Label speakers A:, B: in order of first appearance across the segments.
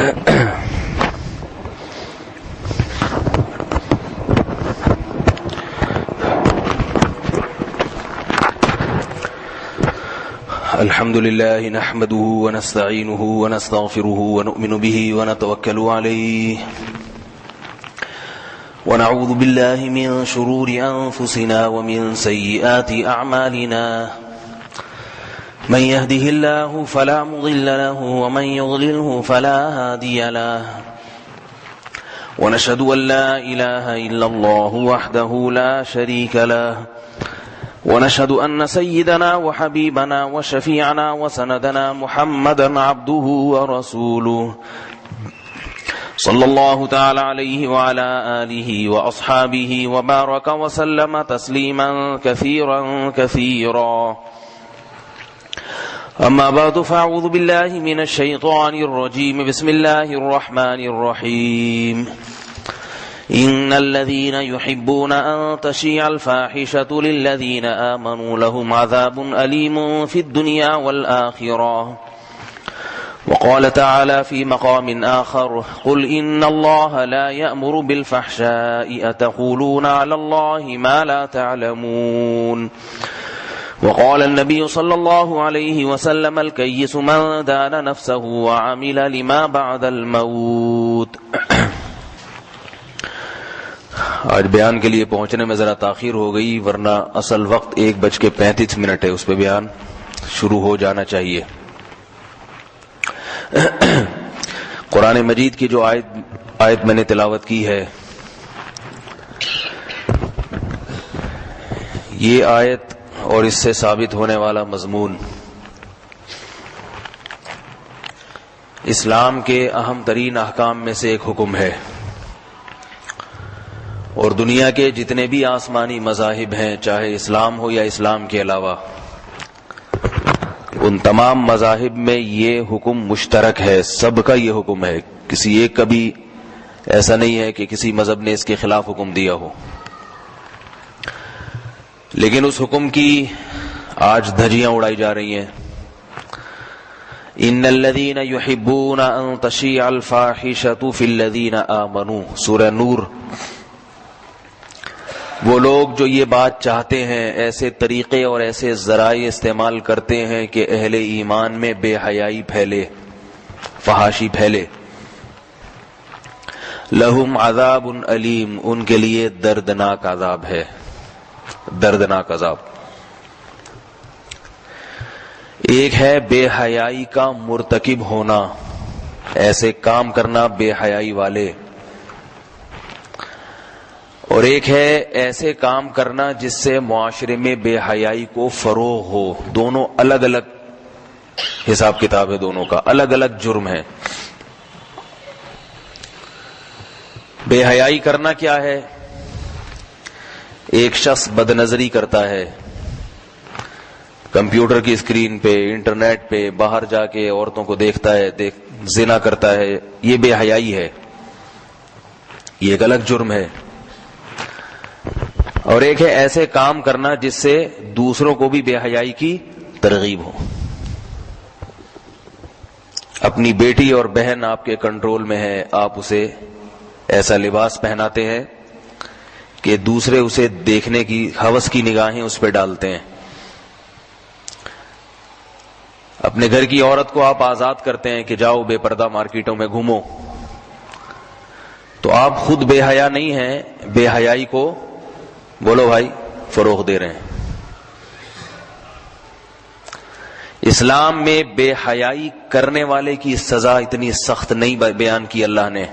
A: الحمد لله نحمده ونستعينه ونستغفره ونؤمن به ونتوكل عليه ونعوذ بالله من شرور أنفسنا ومن سيئات أعمالنا من يهده الله فلا مضل له ومن يضلله فلا هادي له ونشهد أن لا إله إلا الله وحده لا شريك له ونشهد أن سيدنا وحبيبنا وشفيعنا وسندنا محمدا عبده ورسوله صلى الله تعالى عليه وعلى آله وأصحابه وبارك وسلم تسليما كثيرا كثيرا أما بعد فأعوذ بالله من الشيطان الرجيم بسم الله الرحمن الرحيم إن الذين يحبون أن تشيع الفاحشة للذين آمنوا لهم عذاب أليم في الدنيا والآخرة وقال تعالى في مقام آخر قل إن الله لا يأمر بالفحشاء أتقولون على الله ما لا تعلمون وقال النبي صلى الله عليه وسلم الكيس من دان نفسه وعمل لما بعد الموت. آج بیان کے لیے پہنچنے میں ذرا تاخیر ہو گئی، ورنہ اصل وقت 1:35 ہے، اس پہ بیان شروع ہو جانا چاہیے. قرآن مجید کی جو آیت میں نے تلاوت کی ہے، یہ آیت اور اس سے ثابت ہونے والا مضمون اسلام کے اہم ترین احکام میں سے ایک حکم ہے، اور دنیا کے جتنے بھی آسمانی مذاہب ہیں، چاہے اسلام ہو یا اسلام کے علاوہ، ان تمام مذاہب میں یہ حکم مشترک ہے، سب کا یہ حکم ہے. کسی ایک کا بھی ایسا نہیں ہے کہ کسی مذہب نے اس کے خلاف حکم دیا ہو. لیکن اس حکم کی آج دھجیاں اڑائی جا رہی ہیں. ان الذین یحبون ان تشیع الفاحشۃ فی الذین آمنوا، سورہ نور. وہ لوگ جو یہ بات چاہتے ہیں، ایسے طریقے اور ایسے ذرائع استعمال کرتے ہیں کہ اہل ایمان میں بے حیائی پھیلے، فحاشی پھیلے. لہم عذاب علیم، ان کے لیے دردناک عذاب ہے، دردناک عذاب. ایک ہے بے حیائی کا مرتکب ہونا، ایسے کام کرنا بے حیائی والے، اور ایک ہے ایسے کام کرنا جس سے معاشرے میں بے حیائی کو فروغ ہو. دونوں الگ الگ حساب کتاب ہے، دونوں کا الگ الگ جرم ہے. بے حیائی کرنا کیا ہے؟ ایک شخص بد نظری کرتا ہے، کمپیوٹر کی اسکرین پہ، انٹرنیٹ پہ، باہر جا کے عورتوں کو دیکھتا ہے، زنا کرتا ہے، یہ بے حیائی ہے، یہ ایک الگ جرم ہے. اور ایک ہے ایسے کام کرنا جس سے دوسروں کو بھی بے حیائی کی ترغیب ہو. اپنی بیٹی اور بہن آپ کے کنٹرول میں ہے، آپ اسے ایسا لباس پہناتے ہیں کہ دوسرے اسے دیکھنے کی ہوس کی نگاہیں اس پہ ڈالتے ہیں. اپنے گھر کی عورت کو آپ آزاد کرتے ہیں کہ جاؤ بے پردہ مارکیٹوں میں گھومو، تو آپ خود بے حیا نہیں ہیں، بے حیائی کو بولو بھائی فروغ دے رہے ہیں. اسلام میں بے حیائی کرنے والے کی سزا اتنی سخت نہیں بیان کی اللہ نے،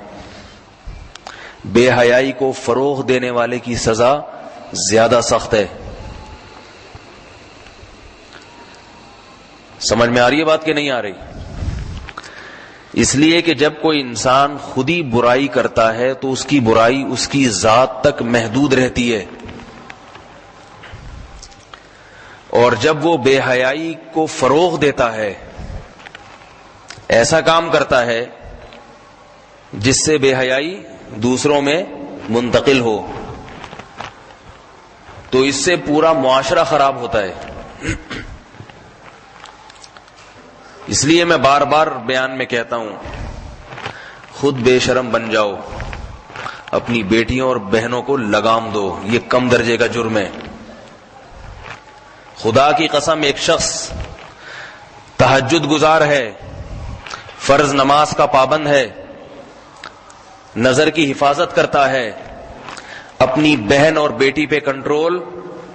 A: بے حیائی کو فروغ دینے والے کی سزا زیادہ سخت ہے. سمجھ میں آ رہی ہے بات کہ نہیں آ رہی؟ اس لیے کہ جب کوئی انسان خود ہی برائی کرتا ہے تو اس کی برائی اس کی ذات تک محدود رہتی ہے، اور جب وہ بے حیائی کو فروغ دیتا ہے، ایسا کام کرتا ہے جس سے بے حیائی دوسروں میں منتقل ہو، تو اس سے پورا معاشرہ خراب ہوتا ہے. اس لیے میں بار بار بیان میں کہتا ہوں خود بے شرم بن جاؤ، اپنی بیٹیوں اور بہنوں کو لگام دو، یہ کم درجے کا جرم ہے۔ خدا کی قسم، ایک شخص تہجد گزار ہے، فرض نماز کا پابند ہے، نظر کی حفاظت کرتا ہے، اپنی بہن اور بیٹی پہ کنٹرول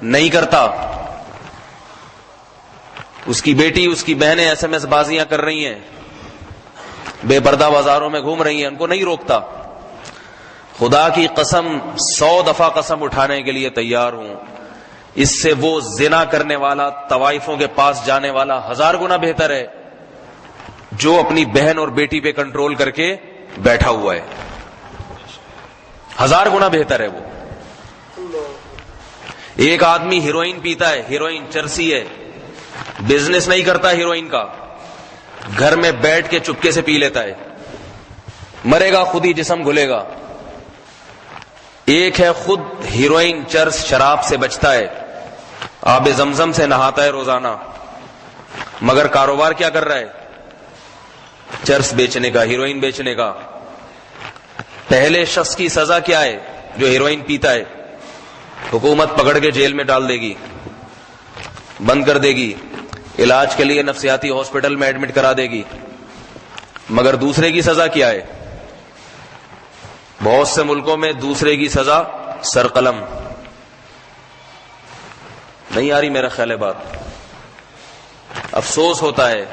A: نہیں کرتا، اس کی بیٹی اس کی بہنیں SMS بازیاں کر رہی ہیں، بے پردہ بازاروں میں گھوم رہی ہیں، ان کو نہیں روکتا، خدا کی قسم 100 دفعہ قسم اٹھانے کے لیے تیار ہوں، اس سے وہ زنا کرنے والا طوائفوں کے پاس جانے والا 1000 گنا بہتر ہے جو اپنی بہن اور بیٹی پہ کنٹرول کر کے بیٹھا ہوا ہے، 1000 گنا بہتر ہے وہ۔ ایک آدمی ہیروئن پیتا ہے، ہیروئن چرسی ہے، بزنس نہیں کرتا ہیروئن کا، گھر میں بیٹھ کے چپکے سے پی لیتا ہے، مرے گا خود ہی، جسم گھلے گا۔ ایک ہے خود ہیروئن چرس شراب سے بچتا ہے، آب زمزم سے نہاتا ہے روزانہ، مگر کاروبار کیا کر رہا ہے؟ چرس بیچنے کا، ہیروئن بیچنے کا۔ پہلے شخص کی سزا کیا ہے جو ہیروئن پیتا ہے؟ حکومت پکڑ کے جیل میں ڈال دے گی، بند کر دے گی، علاج کے لیے نفسیاتی ہاسپٹل میں ایڈمٹ کرا دے گی۔ مگر دوسرے کی سزا کیا ہے؟ بہت سے ملکوں میں دوسرے کی سزا سر قلم۔ نہیں آ رہی میرا خیال ہے بات؟ افسوس ہوتا ہے،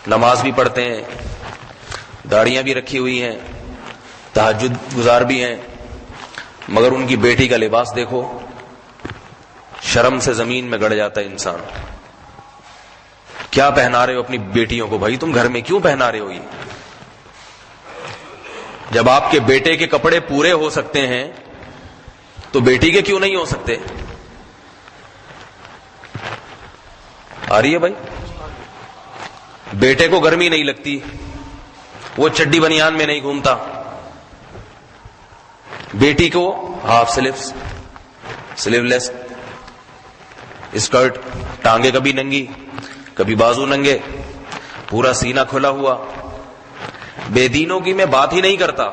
A: نماز بھی پڑھتے ہیں، داڑیاں بھی رکھی ہوئی ہیں، تہجد گزار بھی ہیں، مگر ان کی بیٹی کا لباس دیکھو، شرم سے زمین میں گڑ جاتا ہے انسان۔ کیا پہنا رہے ہو اپنی بیٹیوں کو؟ بھائی تم گھر میں کیوں پہنا رہے ہو یہ؟ جب آپ کے بیٹے کے کپڑے پورے ہو سکتے ہیں تو بیٹی کے کیوں نہیں ہو سکتے؟ آ رہی ہے بھائی؟ بیٹے کو گرمی نہیں لگتی، وہ چڈی بنیان میں نہیں گھومتا، بیٹی کو ہاف سلیوز، سلیو لیس اسکرٹ، ٹانگیں کبھی ننگی کبھی بازو ننگے، پورا سینہ کھلا ہوا۔ بے دینوں کی میں بات ہی نہیں کرتا،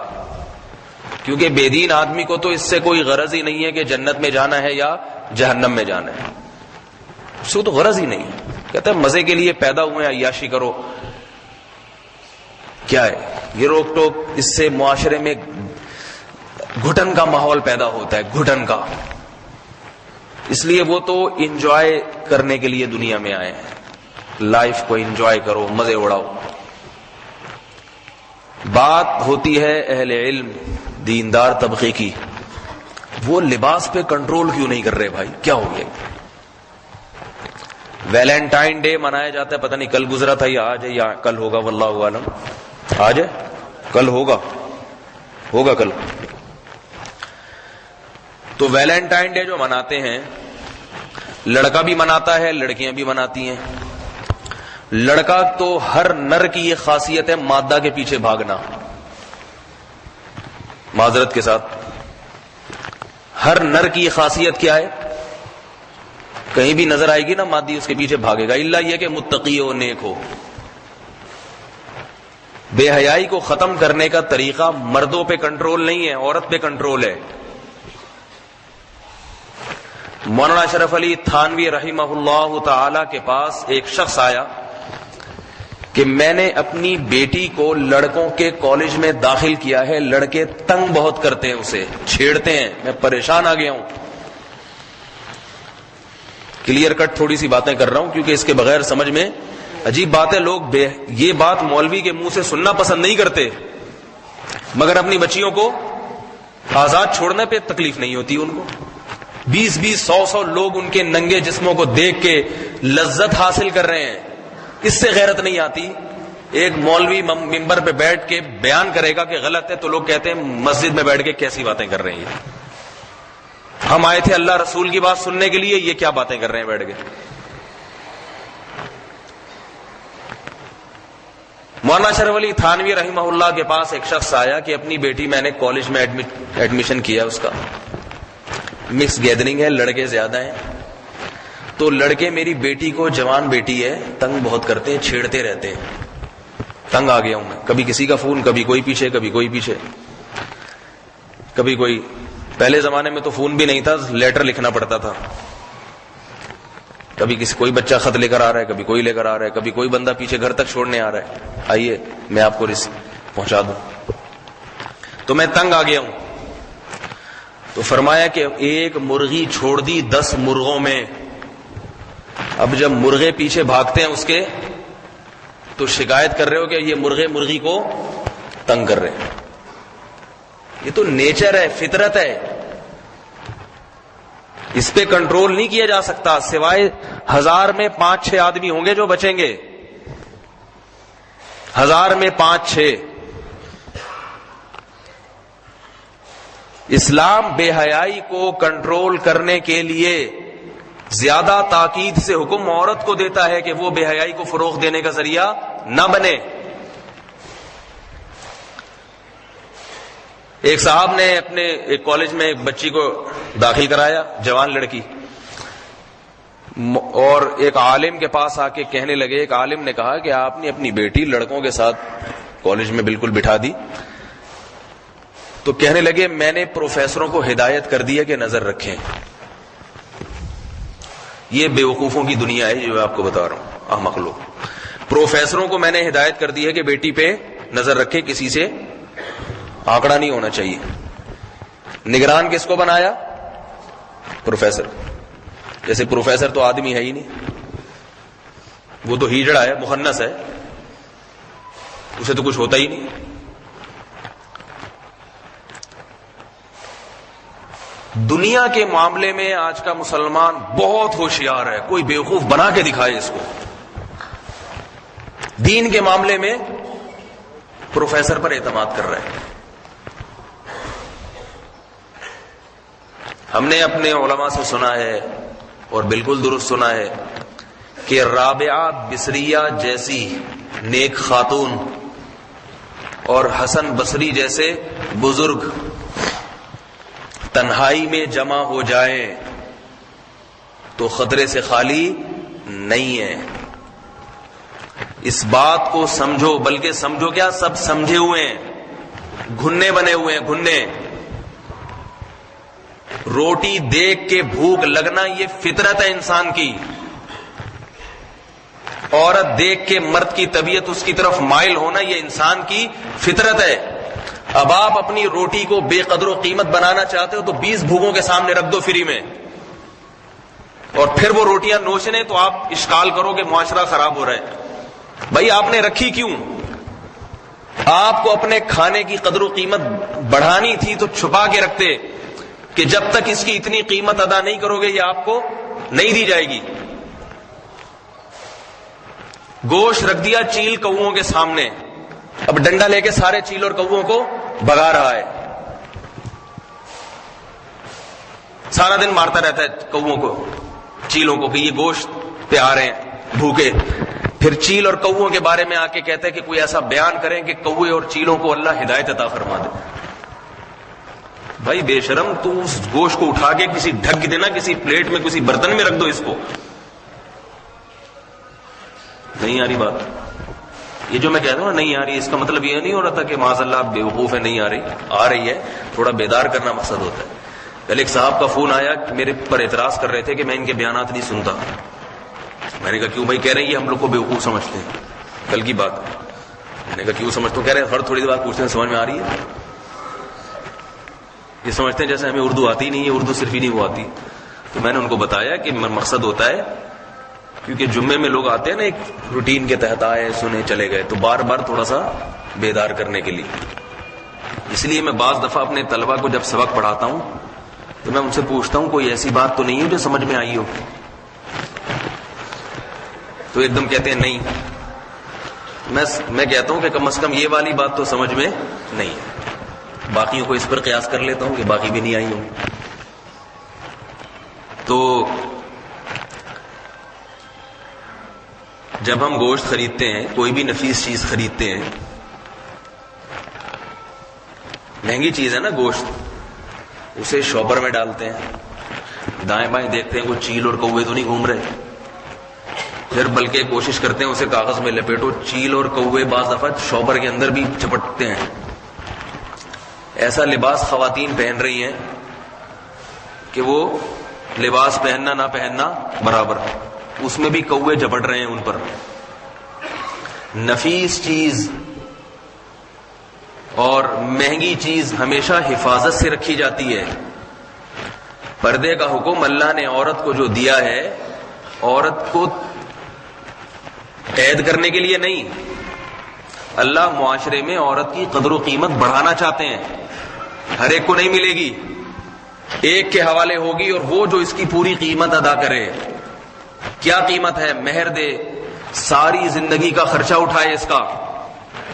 A: کیونکہ بے دین آدمی کو تو اس سے کوئی غرض ہی نہیں ہے کہ جنت میں جانا ہے یا جہنم میں جانا ہے، اس کو تو غرض ہی نہیں ہے، کہتا ہے مزے کے لیے پیدا ہوئے، عیاشی کرو۔ کیا ہے یہ روک ٹوک؟ اس سے معاشرے میں گھٹن کا ماحول پیدا ہوتا ہے، گھٹن کا۔ اس لیے وہ تو انجوائے کرنے کے لیے دنیا میں آئے ہیں، لائف کو انجوائے کرو، مزے اڑاؤ۔ بات ہوتی ہے اہل علم دیندار طبقے کی، وہ لباس پہ کنٹرول کیوں نہیں کر رہے بھائی؟ کیا ہو گیا؟ ویلنٹائن ڈے منایا جاتا ہے، پتہ نہیں کل گزرا تھا یا آج ہے یا کل ہوگا، واللہ عالم۔ آج ہے؟ کل ہوگا کل۔ تو ویلنٹائن ڈے جو مناتے ہیں، لڑکا بھی مناتا ہے، لڑکیاں بھی مناتی ہیں۔ لڑکا تو ہر نر کی یہ خاصیت ہے مادہ کے پیچھے بھاگنا، معذرت کے ساتھ، ہر نر کی یہ خاصیت کیا ہے؟ کہیں بھی نظر آئے گی نا مادی، اس کے پیچھے بھاگے گا، الا یہ کہ متقی ہو، نیک ہو۔ بے حیائی کو ختم کرنے کا طریقہ مردوں پہ کنٹرول نہیں ہے، عورت پہ کنٹرول ہے۔ مولانا اشرف علی تھانوی رحمہ اللہ تعالی کے پاس ایک شخص آیا کہ میں نے اپنی بیٹی کو لڑکوں کے کالج میں داخل کیا ہے، لڑکے تنگ بہت کرتے ہیں، اسے چھیڑتے ہیں، میں پریشان آ گیا ہوں۔ کلیئر کٹ تھوڑی سی باتیں کر رہا ہوں کیونکہ اس کے بغیر سمجھ میں عجیب بات ہے، لوگ یہ بات مولوی کے منہ سے سننا پسند نہیں کرتے، مگر اپنی بچیوں کو آزاد چھوڑنے پہ تکلیف نہیں ہوتی ان کو۔ 20 100 لوگ ان کے ننگے جسموں کو دیکھ کے لذت حاصل کر رہے ہیں، اس سے غیرت نہیں آتی۔ ایک مولوی ممبر پہ بیٹھ کے بیان کرے گا کہ غلط ہے تو لوگ کہتے ہیں مسجد میں بیٹھ کے کیسی باتیں کر رہے ہیں، ہم آئے تھے اللہ رسول کی بات سننے کے لیے، یہ کیا باتیں کر رہے ہیں بیٹھ کے۔ مولانا اشرف علی تھانوی رحمہ اللہ کے پاس ایک شخص آیا کہ اپنی بیٹی میں نے کالج میں ایڈمیشن کیا، اس کا مکس گیدرنگ ہے، لڑکے زیادہ ہیں، تو لڑکے میری بیٹی کو، جوان بیٹی ہے، تنگ بہت کرتے ہیں، چھیڑتے رہتے ہیں،
B: تنگ آ گیا ہوں میں. کبھی کسی کا فون, کبھی کوئی پیچھے, کبھی کوئی پیچھے, کبھی کوئی. پہلے زمانے میں تو فون بھی نہیں تھا, لیٹر لکھنا پڑتا تھا. کبھی کسی کوئی بچہ خط لے کر آ رہا ہے, کبھی کوئی لے کر آ رہا ہے, کبھی کوئی بندہ پیچھے گھر تک چھوڑنے آ رہا ہے, آئیے میں آپ کو پہنچا دوں. تو میں تنگ آ گیا ہوں. تو فرمایا کہ ایک مرغی چھوڑ دی 10 مرغوں میں. اب جب مرغے پیچھے بھاگتے ہیں اس کے, تو شکایت کر رہے ہو کہ یہ مرغے مرغی کو تنگ کر رہے ہیں. یہ تو نیچر ہے, فطرت ہے, اس پہ کنٹرول نہیں کیا جا سکتا. سوائے 1000 میں 5-6 آدمی ہوں گے جو بچیں گے, 1000 میں 5-6. اسلام بے حیائی کو کنٹرول کرنے کے لیے زیادہ تاکید سے حکم عورت کو دیتا ہے کہ وہ بے حیائی کو فروغ دینے کا ذریعہ نہ بنے. ایک صاحب نے اپنے ایک کالج میں ایک بچی کو داخل کرایا, جوان لڑکی, اور ایک عالم کے پاس آ کے کہنے لگے, ایک عالم نے کہا کہ آپ نے اپنی بیٹی لڑکوں کے ساتھ کالج میں بالکل بٹھا دی. تو کہنے لگے میں نے پروفیسروں کو ہدایت کر دی ہے کہ نظر رکھیں. یہ بیوقوفوں کی دنیا ہے جو میں آپ کو بتا رہا ہوں, احمق لوگ. پروفیسروں کو میں نے ہدایت کر دی ہے کہ بیٹی پہ نظر رکھے, کسی سے آنکڑا نہیں ہونا چاہیے. نگران کس کو بنایا؟ پروفیسر. جیسے پروفیسر تو آدمی ہے ہی نہیں, وہ تو ہیجڑا ہے, مخنث ہے, اسے تو کچھ ہوتا ہی نہیں. دنیا کے معاملے میں آج کا مسلمان بہت ہوشیار ہے, کوئی بیوقوف بنا کے دکھائے اس کو. دین کے معاملے میں پروفیسر پر اعتماد کر رہا ہے. ہم نے اپنے علماء سے سنا ہے, اور بالکل درست سنا ہے, کہ رابعہ بصریہ جیسی نیک خاتون اور حسن بصری جیسے بزرگ تنہائی میں جمع ہو جائیں تو خطرے سے خالی نہیں ہے. اس بات کو سمجھو, بلکہ سمجھو کیا, سب سمجھے ہوئے ہیں, گھننے بنے ہوئے ہیں, گھننے. روٹی دیکھ کے بھوک لگنا یہ فطرت ہے انسان کی. عورت دیکھ کے مرد کی طبیعت اس کی طرف مائل ہونا یہ انسان کی فطرت ہے. اب آپ اپنی روٹی کو بے قدر و قیمت بنانا چاہتے ہو تو 20 بھوکوں کے سامنے رکھ دو فری میں, اور پھر وہ روٹیاں نوچنے, تو آپ اشکال کرو کہ معاشرہ خراب ہو رہا ہے. بھائی آپ نے رکھی کیوں؟ آپ کو اپنے کھانے کی قدر و قیمت بڑھانی تھی تو چھپا کے رکھتے کہ جب تک اس کی اتنی قیمت ادا نہیں کرو گے یہ آپ کو نہیں دی جائے گی. گوشت رکھ دیا چیل کوؤں کے سامنے, اب ڈنڈا لے کے سارے چیل اور کوؤں کو بھگا رہا ہے, سارا دن مارتا رہتا ہے کوؤں کو, چیلوں کو, کہ یہ گوشت پہ آ رہے ہیں بھوکے. پھر چیل اور کوؤں کے بارے میں آ کے کہتا ہے کہ کوئی ایسا بیان کریں کہ کوے اور چیلوں کو اللہ ہدایت عطا فرما دے. بھائی بے شرم, تو اس گوشت کو اٹھا کے کسی ڈھک دینا, کسی پلیٹ میں, کسی برتن میں رکھ دو اس کو. نہیں آ رہی بات؟ یہ جو میں کہتا ہوں نہیں آ رہی, اس کا مطلب یہ نہیں ہو رہا تھا کہ معاذ اللہ آپ بیوقوف ہے, نہیں آ رہی, آ رہی ہے. تھوڑا بیدار کرنا مقصد ہوتا ہے. کل ایک صاحب کا فون آیا, میرے پر اعتراض کر رہے تھے کہ میں ان کے بیانات نہیں سنتا. میں نے کہا کیوں بھائی؟ کہہ رہے ہیں یہ ہم لوگ کو بیوقوف سمجھتے ہیں. کل کی بات. میں نے کہا کیوں سمجھتے ہو؟ کہہ رہے ہیں ہر تھوڑی دیر بات پوچھتے ہیں سمجھ میں آ رہی ہے. یہ سمجھتے ہیں جیسے ہمیں اردو آتی نہیں ہے, اردو صرف ہی نہیں وہ آتی. تو میں نے ان کو بتایا کہ مقصد ہوتا ہے, کیونکہ جمعے میں لوگ آتے ہیں نا ایک روٹین کے تحت, آئے سنے چلے گئے, تو بار بار تھوڑا سا بیدار کرنے کے لیے. اس لیے میں بعض دفعہ اپنے طلبہ کو جب سبق پڑھاتا ہوں تو میں ان سے پوچھتا ہوں کوئی ایسی بات تو نہیں ہے جو سمجھ میں آئی ہو؟ تو ایک دم کہتے ہیں نہیں. میں کہتا ہوں کہ کم از کم یہ والی بات تو سمجھ میں نہیں ہے. باقیوں کو اس پر قیاس کر لیتا ہوں کہ باقی بھی نہیں آئی ہوں. تو جب ہم گوشت خریدتے ہیں, کوئی بھی نفیس چیز خریدتے ہیں, مہنگی چیز ہے نا گوشت, اسے شاپر میں ڈالتے ہیں, دائیں بائیں دیکھتے ہیں کوئی چیل اور کوے تو نہیں گھوم رہے, پھر بلکہ کوشش کرتے ہیں اسے کاغذ میں لپیٹو. چیل اور کوے بعض دفعہ شوبر کے اندر بھی چپٹتے ہیں. ایسا لباس خواتین پہن رہی ہیں کہ وہ لباس پہننا نہ پہننا برابر, اس میں بھی کوے جپٹ رہے ہیں ان پر. نفیس چیز اور مہنگی چیز ہمیشہ حفاظت سے رکھی جاتی ہے. پردے کا حکم اللہ نے عورت کو جو دیا ہے, عورت کو قید کرنے کے لیے نہیں. اللہ معاشرے میں عورت کی قدر و قیمت بڑھانا چاہتے ہیں. ہر ایک کو نہیں ملے گی, ایک کے حوالے ہوگی اور وہ جو اس کی پوری قیمت ادا کرے. کیا قیمت ہے؟ مہر دے, ساری زندگی کا خرچہ اٹھائے, اس کا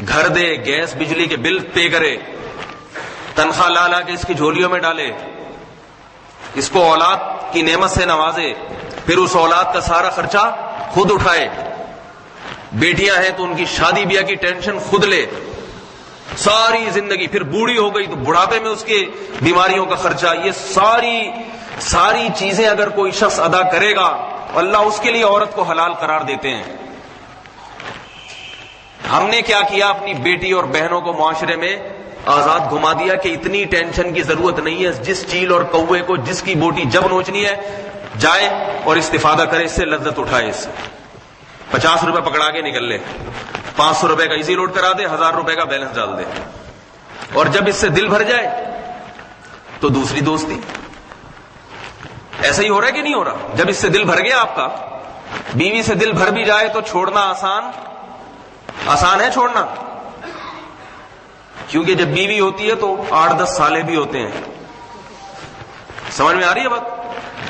B: گھر دے, گیس بجلی کے بل پے کرے, تنخواہ لا لا کے اس کی جھولیوں میں ڈالے, اس کو اولاد کی نعمت سے نوازے, پھر اس اولاد کا سارا خرچہ خود اٹھائے. بیٹیاں ہیں تو ان کی شادی بیاہ کی ٹینشن خود لے ساری زندگی. پھر بوڑھی ہو گئی تو بڑھاپے میں اس کے بیماریوں کا خرچہ. یہ ساری چیزیں اگر کوئی شخص ادا کرے گا, اللہ اس کے لیے عورت کو حلال قرار دیتے ہیں. ہم نے کیا کیا؟ اپنی بیٹی اور بہنوں کو معاشرے میں آزاد گھما دیا کہ اتنی ٹینشن کی ضرورت نہیں ہے. جس چیل اور کوے کو جس کی بوٹی جب نوچنی ہے جائے اور استفادہ کرے, اس سے لذت اٹھائے. اس سے 50 روپے پکڑا کے نکل لے, 500 روپے کا ایزی لوڈ کرا دے, 1000 روپے کا بیلنس ڈال دے, اور جب اس سے دل بھر جائے تو دوسری دوستی. ایسا ہی ہو رہا ہے کہ نہیں ہو رہا؟ جب اس سے دل بھر گیا آپ کا, بیوی سے دل بھر بھی جائے تو چھوڑنا آسان ہے چھوڑنا, کیونکہ جب بیوی ہوتی ہے تو 8-10 سالے بھی ہوتے ہیں. سمجھ میں آ رہی ہے بات؟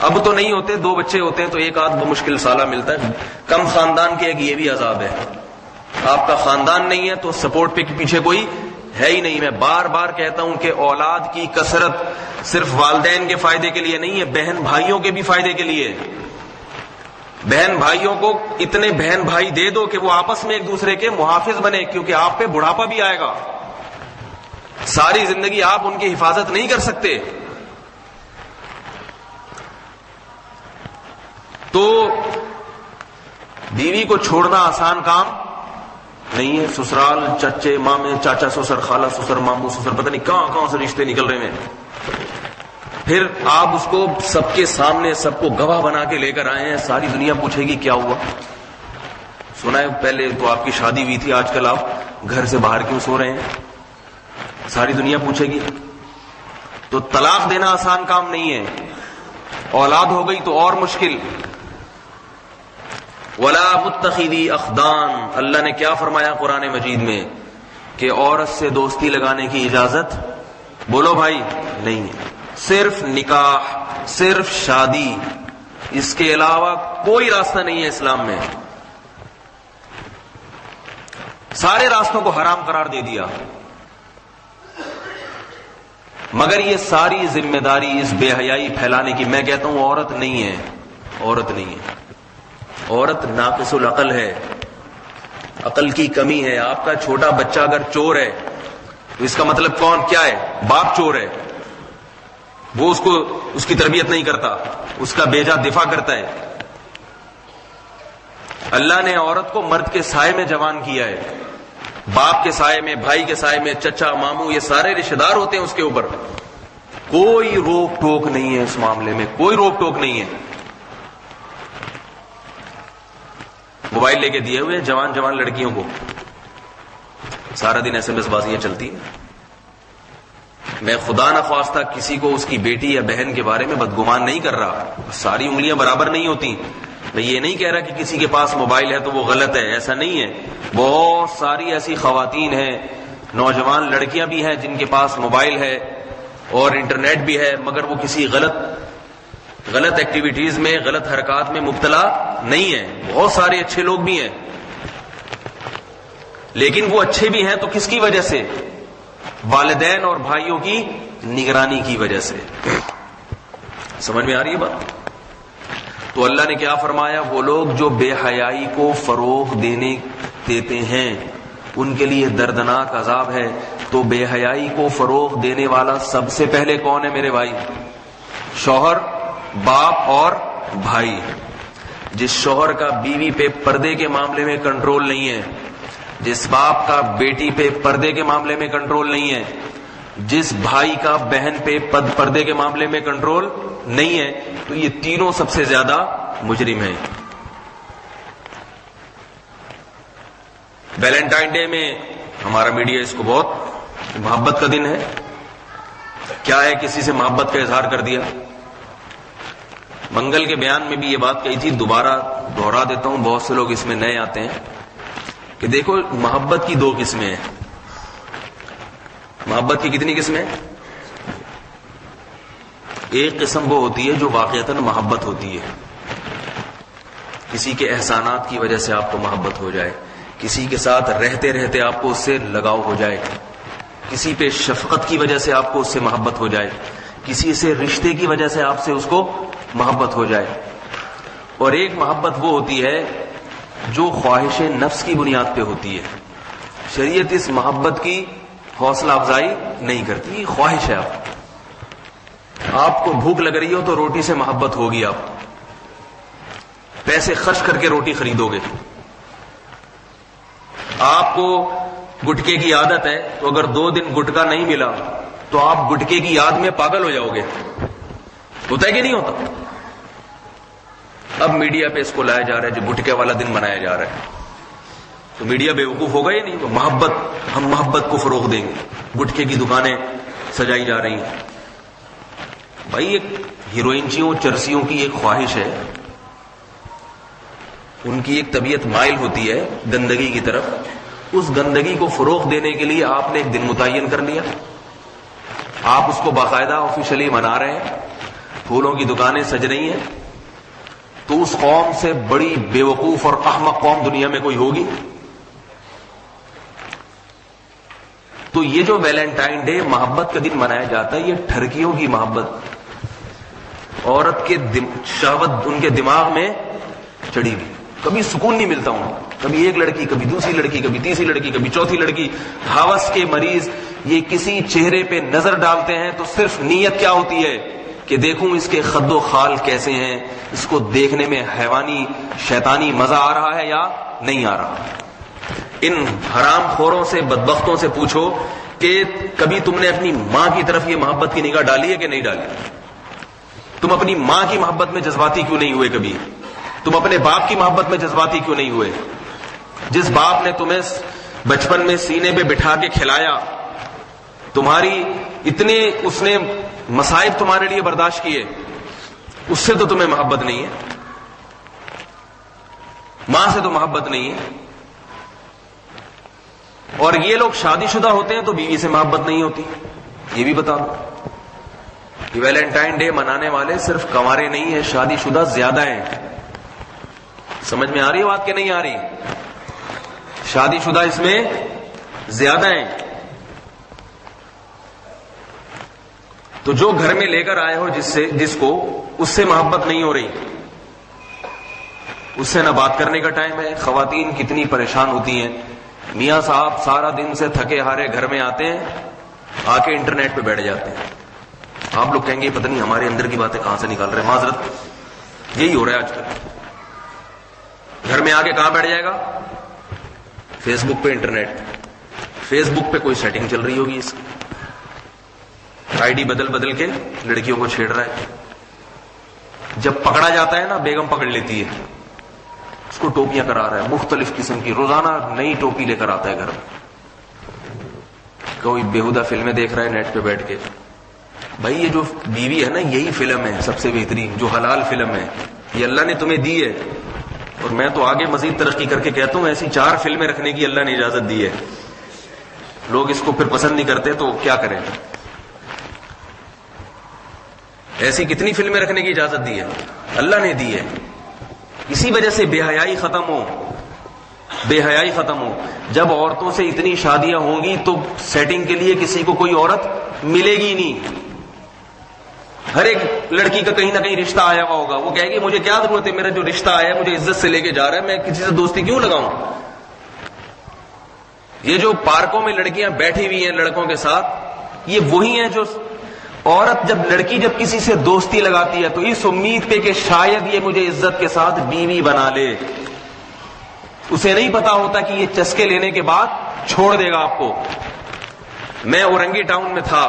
B: اب تو نہیں ہوتے, 2 بچے ہوتے ہیں تو ایک آدھ بمشکل سالہ ملتا ہے. کم خاندان کے ایک یہ بھی عذاب ہے. آپ کا خاندان نہیں ہے تو سپورٹ پہ پیچھے کوئی ہے ہی نہیں. میں بار بار کہتا ہوں کہ اولاد کی کثرت صرف والدین کے فائدے کے لیے نہیں ہے, بہن بھائیوں کے بھی فائدے کے لیے. بہن بھائیوں کو اتنے بہن بھائی دے دو کہ وہ آپس میں ایک دوسرے کے محافظ بنے, کیونکہ آپ پہ بڑھاپا بھی آئے گا. ساری زندگی آپ ان کی حفاظت نہیں کر سکتے. تو بیوی کو چھوڑنا آسان کام نہیں ہے. سسرال, چچے مامے, چاچا سسر, خالہ سسر, ماموں سسر, پتہ نہیں کہاں سے رشتے نکل رہے ہیں. پھر آپ اس کو سب کے سامنے سب کو گواہ بنا کے لے کر آئے ہیں. ساری دنیا پوچھے گی کیا ہوا. سنا ہے پہلے تو آپ کی شادی ہوئی تھی, آج کل آپ گھر سے باہر کیوں سو رہے ہیں, ساری دنیا پوچھے گی. تو طلاق دینا آسان کام نہیں ہے. اولاد ہو گئی تو اور مشکل. وَلَا مُتَّخِذِي أَخْدَانٍ, اللہ نے کیا فرمایا قرآن مجید میں کہ عورت سے دوستی لگانے کی اجازت, بولو بھائی, نہیں ہے. صرف نکاح, صرف شادی, اس کے علاوہ کوئی راستہ نہیں ہے اسلام میں. سارے راستوں کو حرام قرار دے دیا. مگر یہ ساری ذمہ داری اس بے حیائی پھیلانے کی, میں کہتا ہوں عورت نہیں ہے. عورت نہیں ہے. عورت ناقص العقل ہے, عقل کی کمی ہے. آپ کا چھوٹا بچہ اگر چور ہے تو اس کا مطلب کیا ہے؟ باپ چور ہے. وہ اس کی تربیت نہیں کرتا, اس کا بیجا دفاع کرتا ہے. اللہ نے عورت کو مرد کے سائے میں جوان کیا ہے. باپ کے سائے میں, بھائی کے سائے میں, چچا ماموں, یہ سارے رشتے دار ہوتے ہیں اس کے اوپر. کوئی روک ٹوک نہیں ہے اس معاملے میں, کوئی روک ٹوک نہیں ہے. موبائل لے کے دیے ہوئے جوان لڑکیوں کو, سارا دن SMS بازیاں چلتی ہیں. میں خدا نخواستہ کسی کو اس کی بیٹی یا بہن کے بارے میں بدگمان نہیں کر رہا, ساری انگلیاں برابر نہیں ہوتی. میں یہ نہیں کہہ رہا کہ کسی کے پاس موبائل ہے تو وہ غلط ہے, ایسا نہیں ہے. بہت ساری ایسی خواتین ہیں, نوجوان لڑکیاں بھی ہیں جن کے پاس موبائل ہے اور انٹرنیٹ بھی ہے, مگر وہ کسی غلط ایکٹیویٹیز میں, غلط حرکات میں مبتلا نہیں ہیں. بہت سارے اچھے لوگ بھی ہیں, لیکن وہ اچھے بھی ہیں تو کس کی وجہ سے؟ والدین اور بھائیوں کی نگرانی کی وجہ سے. سمجھ میں آ رہی ہے بات؟ تو اللہ نے کیا فرمایا, وہ لوگ جو بے حیائی کو فروغ دیتے ہیں ان کے لیے دردناک عذاب ہے. تو بے حیائی کو فروغ دینے والا سب سے پہلے کون ہے میرے بھائی؟ شوہر, باپ اور بھائی. جس شوہر کا بیوی پہ پردے کے معاملے میں کنٹرول نہیں ہے، جس باپ کا بیٹی پہ پردے کے معاملے میں کنٹرول نہیں ہے، جس بھائی کا بہن پہ پردے کے معاملے میں کنٹرول نہیں ہے، تو یہ تینوں سب سے زیادہ مجرم ہیں۔ ویلنٹائن ڈے میں ہمارا میڈیا اس کو بہت محبت کا دن ہے، کیا ہے کسی سے محبت کا اظہار کر دیا۔ منگل کے بیان میں بھی یہ بات کہی تھی، دوبارہ دہرا دیتا ہوں، بہت سے لوگ اس میں نئے آتے ہیں کہ دیکھو محبت کی دو قسمیں ہیں۔ محبت کی کتنی قسمیں؟ ایک قسم وہ ہوتی ہے جو واقعتاً محبت ہوتی ہے، کسی کے احسانات کی وجہ سے آپ کو محبت ہو جائے، کسی کے ساتھ رہتے رہتے آپ کو اس سے لگاؤ ہو جائے، کسی پہ شفقت کی وجہ سے آپ کو اس سے محبت ہو جائے، کسی سے رشتے کی وجہ سے آپ سے اس کو محبت ہو جائے۔ اور ایک محبت وہ ہوتی ہے جو خواہش نفس کی بنیاد پہ ہوتی ہے، شریعت اس محبت کی حوصلہ افزائی نہیں کرتی، یہ خواہش ہے۔ آپ کو بھوک لگ رہی ہو تو روٹی سے محبت ہوگی، آپ پیسے خرچ کر کے روٹی خریدو گے۔ آپ کو گٹکے کی عادت ہے تو اگر 2 دن گٹکا نہیں ملا تو آپ گٹکے کی یاد میں پاگل ہو جاؤ گے، ہوتا ہے کہ نہیں ہوتا؟ اب میڈیا پہ اس کو لایا جا رہا ہے جو گٹکے والا دن منایا جا رہا ہے، تو میڈیا بیوقوف ہوگا یا نہیں؟ تو محبت، ہم محبت کو فروغ دیں گے، گٹکے کی دکانیں سجائی جا رہی ہیں۔ بھائی ایک ہیروئنچیوں چرسیوں کی ایک خواہش ہے، ان کی ایک طبیعت مائل ہوتی ہے گندگی کی طرف، اس گندگی کو فروغ دینے کے لیے آپ نے ایک دن متعین کر لیا، آپ اس کو باقاعدہ آفیشلی منا رہے ہیں، پھولوں کی دکانیں سج رہی ہیں، تو اس قوم سے بڑی بیوقوف اور احمق قوم دنیا میں کوئی ہوگی؟ تو یہ جو ویلنٹائن ڈے محبت کا دن منایا جاتا ہے، یہ ٹھرکیوں کی محبت، عورت کے شہوت ان کے دماغ میں چڑھی ہوئی، کبھی سکون نہیں ملتا ہوں، کبھی ایک لڑکی، کبھی دوسری لڑکی، کبھی تیسری لڑکی، کبھی چوتھی لڑکی، ہوس کے مریض یہ کسی چہرے پہ نظر ڈالتے ہیں تو صرف نیت کیا ہوتی ہے کہ دیکھوں اس کے خد و خال کیسے ہیں، اس کو دیکھنے میں حیوانی شیطانی مزہ آ رہا ہے یا نہیں آ رہا۔ ان حرام خوروں سے، بدبختوں سے پوچھو کہ کبھی تم نے اپنی ماں کی طرف یہ محبت کی نگاہ ڈالی ہے کہ نہیں ڈالی؟ تم اپنی ماں کی محبت میں جذباتی کیوں نہیں ہوئے؟ کبھی تم اپنے باپ کی محبت میں جذباتی کیوں نہیں ہوئے؟ جس باپ نے تمہیں بچپن میں سینے پہ بٹھا کے کھلایا، تمہاری اتنے اس نے مصائب تمہارے لیے برداشت کیے، اس سے تو تمہیں محبت نہیں ہے، ماں سے تو محبت نہیں ہے۔ اور یہ لوگ شادی شدہ ہوتے ہیں تو بیوی سے محبت نہیں ہوتی، یہ بھی بتا دو۔ یہ ویلنٹائن ڈے منانے والے صرف کنوارے نہیں ہیں، شادی شدہ زیادہ ہیں۔ سمجھ میں آ رہی ہے بات کہ نہیں آ رہی؟ شادی شدہ اس میں زیادہ ہیں۔ تو جو گھر میں لے کر آئے ہو جس کو اس سے محبت نہیں ہو رہی، اس سے نہ بات کرنے کا ٹائم ہے۔ خواتین کتنی پریشان ہوتی ہیں، میاں صاحب سارا دن سے تھکے ہارے گھر میں آتے ہیں، آ کے انٹرنیٹ پہ بیٹھ جاتے ہیں۔ آپ لوگ کہیں گے پتہ نہیں ہمارے اندر کی باتیں کہاں سے نکال رہے ہیں، معذرت یہی ہو رہا ہے آج کل۔ گھر میں آ کے کہاں بیٹھ جائے گا؟ فیس بک پہ، انٹرنیٹ، فیس بک پہ کوئی سیٹنگ چل رہی ہوگی، اس کی آئی ڈی بدل کے لڑکیوں کو چھیڑ رہا ہے۔ جب پکڑا جاتا ہے نا، بیگم پکڑ لیتی ہے، اس کو ٹوپیاں کرا رہا ہے مختلف قسم کی، روزانہ نئی ٹوپی لے کر آتا ہے گھر میں۔ کوئی بیہودہ فلمیں دیکھ رہا ہے نیٹ پہ بیٹھ کے۔ بھائی یہ جو بیوی ہے نا، یہی فلم ہے سب سے بہترین، جو حلال فلم ہے، یہ اللہ نے تمہیں دی ہے۔ اور میں تو آگے مزید ترقی کر کے کہتا ہوں ایسی 4 فلمیں رکھنے کی اللہ نے اجازت دی ہے۔ لوگ اس کو پھر پسند نہیں کرتے تو کیا کریں؟ ایسی کتنی فلمیں رکھنے کی اجازت دی ہے، اللہ نے دی ہے۔ اسی وجہ سے بے حیائی ختم ہو، بے حیائی ختم ہو۔ جب عورتوں سے اتنی شادیاں ہوں گی تو سیٹنگ کے لیے کسی کو کوئی عورت ملے گی نہیں۔ ہر ایک لڑکی کا کہیں نہ کہیں رشتہ آیا ہوا ہوگا، وہ کہے گی مجھے کیا ضرورت ہے، میرا جو رشتہ آیا ہے مجھے عزت سے لے کے جا رہا ہے، میں کسی سے دوستی کیوں لگاؤں؟ یہ جو پارکوں میں لڑکیاں بیٹھی ہوئی ہیں لڑکوں کے ساتھ، یہ وہی ہیں جو عورت لڑکی جب کسی سے دوستی لگاتی ہے تو اس امید پہ کہ شاید یہ مجھے عزت کے ساتھ بیوی بنا لے. اسے نہیں پتا ہوتا کہ یہ چسکے لینے کے بعد چھوڑ دے گا آپ کو. میں اورنگی ٹاؤن میں تھا,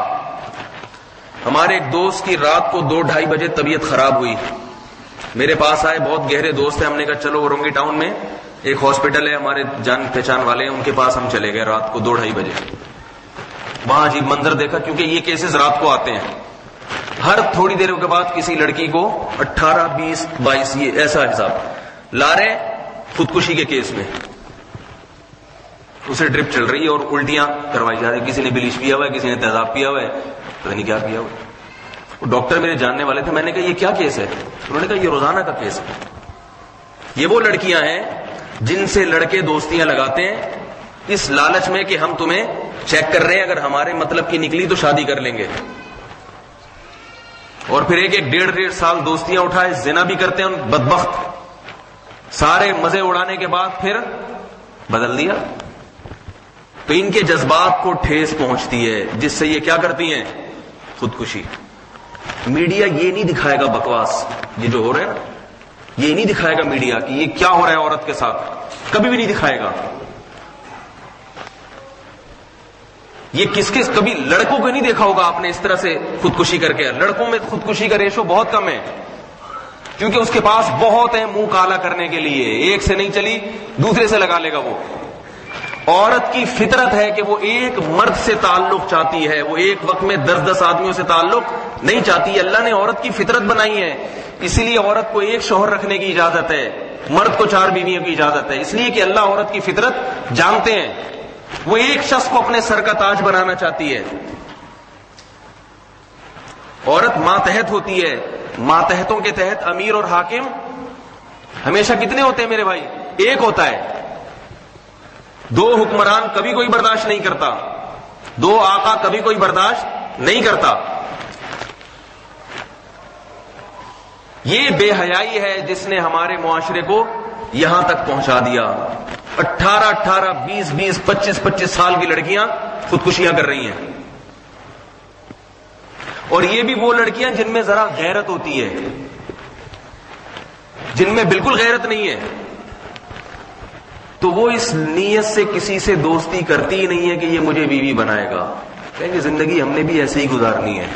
B: ہمارے ایک دوست کی رات کو 2-2:30 بجے طبیعت خراب ہوئی. میرے پاس آئے, بہت گہرے دوست ہیں, ہم نے کہا چلو اورنگی ٹاؤن میں ایک ہاسپٹل ہے, ہمارے جان پہچان والے ہیں, ان کے پاس ہم چلے گئے رات کو 2-2:30 بجے. وہاں عجیب منظر دیکھا, کیونکہ یہ کیسز رات کو آتے ہیں. ہر تھوڑی دیر کے بعد کسی لڑکی کو 18, 20, 22 یہ ایسا حساب لا رہے خودکشی کے کیس میں. اسے ڈرپ چل رہی ہے اور الٹیاں کروائی جا رہی, کسی نے بلیچ پیا ہوا ہے, کسی نے تیزاب پیا ہوا ہے, پتہ نہیں کیا پیا ہوا ہے. ڈاکٹر میرے جاننے والے تھے, میں نے کہا یہ کیا کیس ہے؟ انہوں نے کہا یہ روزانہ کا کیس ہے. یہ وہ لڑکیاں ہیں جن سے لڑکے دوستیاں لگاتے ہیں اس لالچ میں کہ ہم تمہیں چیک کر رہے ہیں, اگر ہمارے مطلب کی نکلی تو شادی کر لیں گے. اور پھر 1-1.5 سال دوستیاں اٹھائے, زنا بھی کرتے ہیں بدبخت. سارے مزے اڑانے کے بعد پھر بدل دیا. تو ان کے جذبات کو ٹھیس پہنچتی ہے, جس سے یہ کیا کرتی ہیں, خودکشی. میڈیا یہ نہیں دکھائے گا بکواس یہ جو ہو رہا ہے نا, یہ نہیں دکھائے گا میڈیا کہ یہ کیا ہو رہا ہے عورت کے ساتھ, کبھی بھی نہیں دکھائے گا. یہ کبھی لڑکوں کو نہیں دیکھا ہوگا آپ نے اس طرح سے خودکشی کر کے. لڑکوں میں خودکشی کا ریشو بہت کم ہے, کیونکہ اس کے پاس بہت ہے منہ کالا کرنے کے لیے. ایک سے نہیں چلی دوسرے سے لگا لے گا وہ. عورت کی فطرت ہے کہ وہ ایک مرد سے تعلق چاہتی ہے, وہ ایک وقت میں 10 آدمیوں سے تعلق نہیں چاہتی. اللہ نے عورت کی فطرت بنائی ہے, اسی لیے عورت کو ایک شوہر رکھنے کی اجازت ہے, مرد کو 4 بیویوں کی اجازت ہے. اس لیے کہ اللہ عورت کی فطرت جانتے ہیں, وہ ایک شخص کو اپنے سر کا تاج بنانا چاہتی ہے. عورت ماتحت ہوتی ہے, ماتحتوں کے تحت امیر اور حاکم ہمیشہ کتنے ہوتے ہیں میرے بھائی؟ ایک ہوتا ہے. 2 حکمران کبھی کوئی برداشت نہیں کرتا, 2 آقا کبھی کوئی برداشت نہیں کرتا. یہ بے حیائی ہے جس نے ہمارے معاشرے کو یہاں تک پہنچا دیا. 18, 20, 25 سال کی لڑکیاں خودکشیاں کر رہی ہیں. اور یہ بھی وہ لڑکیاں جن میں ذرا غیرت ہوتی ہے, جن میں بالکل غیرت نہیں ہے. تو وہ اس نیت سے کسی سے دوستی کرتی ہی نہیں ہے کہ یہ مجھے بیوی بنائے گا. کہیں گے زندگی ہم نے بھی ایسے ہی گزارنی ہے,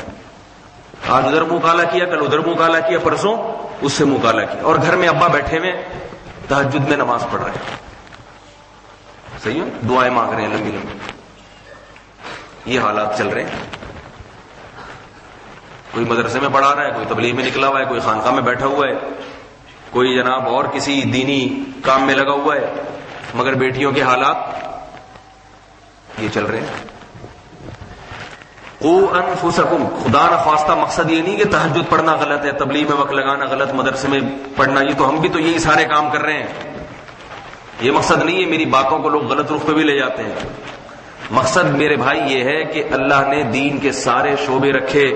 B: آج ادھر منہ کالا کیا, کل ادھر منہ کالا کیا, پرسوں اس سے منہ کالا کیا, اور گھر میں ابا بیٹھے ہوئے تہجد میں نماز پڑھ رہے ہیں, صحیح ہے, دعائیں مانگ رہے ہیں لمبی لمبی. یہ حالات چل رہے ہیں. کوئی مدرسے میں پڑھا رہا ہے, کوئی تبلیغ میں نکلا ہوا ہے, کوئی خانقاہ میں بیٹھا ہوا ہے, کوئی جناب اور کسی دینی کام میں لگا ہوا ہے, مگر بیٹیوں کے حالات یہ چل رہے ہیں. قوا انفسکم, خدا نخواستہ مقصد یہ نہیں کہ تہجد پڑھنا غلط ہے, تبلیغ میں وقت لگانا غلط, مدرسے میں پڑھنا, یہ تو ہم بھی تو یہی سارے کام کر رہے ہیں. یہ مقصد نہیں ہے, میری باتوں کو لوگ غلط رخ پہ بھی لے جاتے ہیں. مقصد میرے بھائی یہ ہے کہ اللہ نے دین کے سارے شعبے رکھے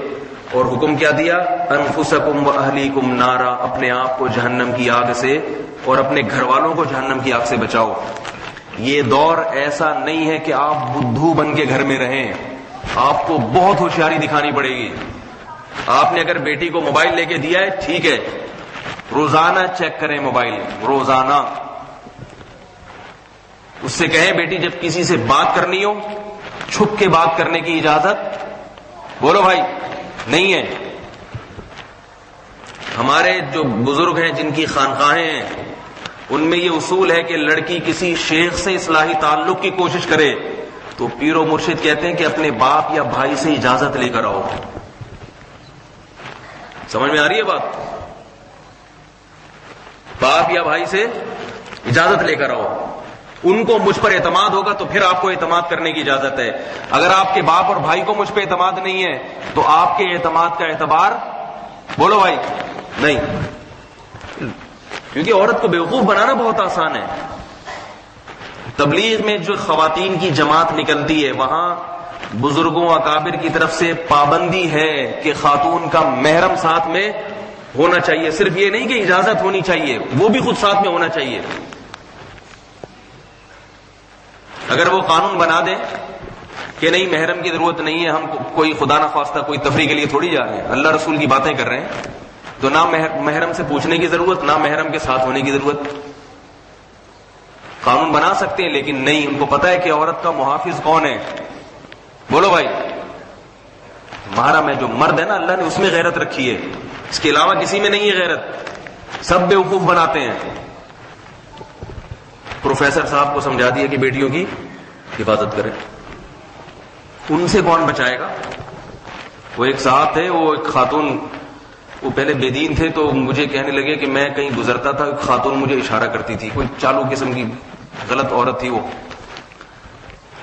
B: اور حکم کیا دیا, انفسکم و اہلیکم نارا, اپنے آپ کو جہنم کی آگ سے اور اپنے گھر والوں کو جہنم کی آگ سے بچاؤ. یہ دور ایسا نہیں ہے کہ آپ بدھو بن کے گھر میں رہیں, آپ کو بہت ہوشیاری دکھانی پڑے گی. آپ نے اگر بیٹی کو موبائل لے کے دیا ہے ٹھیک ہے, روزانہ چیک کریں موبائل, روزانہ. اس سے کہیں بیٹی جب کسی سے بات کرنی ہو چھپ کے بات کرنے کی اجازت بولو بھائی نہیں ہے. ہمارے جو بزرگ ہیں جن کی خانقاہیں ہیں ان میں یہ اصول ہے کہ لڑکی کسی شیخ سے اصلاحی تعلق کی کوشش کرے تو پیر و مرشد کہتے ہیں کہ اپنے باپ یا بھائی سے اجازت لے کر آؤ. سمجھ میں آ رہی ہے بات؟ باپ یا بھائی سے اجازت لے کر آؤ. ان کو مجھ پر اعتماد ہوگا تو پھر آپ کو اعتماد کرنے کی اجازت ہے. اگر آپ کے باپ اور بھائی کو مجھ پہ اعتماد نہیں ہے تو آپ کے اعتماد کا اعتبار بولو بھائی نہیں. کیونکہ عورت کو بیوقوف بنانا بہت آسان ہے. تبلیغ میں جو خواتین کی جماعت نکلتی ہے وہاں بزرگوں اکابر کی طرف سے پابندی ہے کہ خاتون کا محرم ساتھ میں ہونا چاہیے. صرف یہ نہیں کہ اجازت ہونی چاہیے, وہ بھی خود ساتھ میں ہونا چاہیے. اگر وہ قانون بنا دیں کہ نہیں محرم کی ضرورت نہیں ہے, ہم کوئی خدا نہ خواستہ کوئی تفریح کے لیے تھوڑی جا رہے ہیں, اللہ رسول کی باتیں کر رہے ہیں, تو نہ محرم سے پوچھنے کی ضرورت, نہ محرم کے ساتھ ہونے کی ضرورت. قانون بنا سکتے ہیں لیکن نہیں, ان کو پتا ہے کہ عورت کا محافظ کون ہے. بولو بھائی, محرم ہے جو مرد ہے نا, اللہ نے اس میں غیرت رکھی ہے, اس کے علاوہ کسی میں نہیں ہے غیرت. سب بیوقوف بناتے ہیں. پروفیسر صاحب کو سمجھا دیا کہ بیٹیوں کی حفاظت کریں, ان سے کون بچائے گا؟ وہ ایک صاحب تھے, وہ ایک خاتون, وہ پہلے بے دین تھے, تو مجھے کہنے لگے کہ میں کہیں گزرتا تھا, ایک خاتون مجھے اشارہ کرتی تھی, کوئی چالو قسم کی غلط عورت تھی وہ.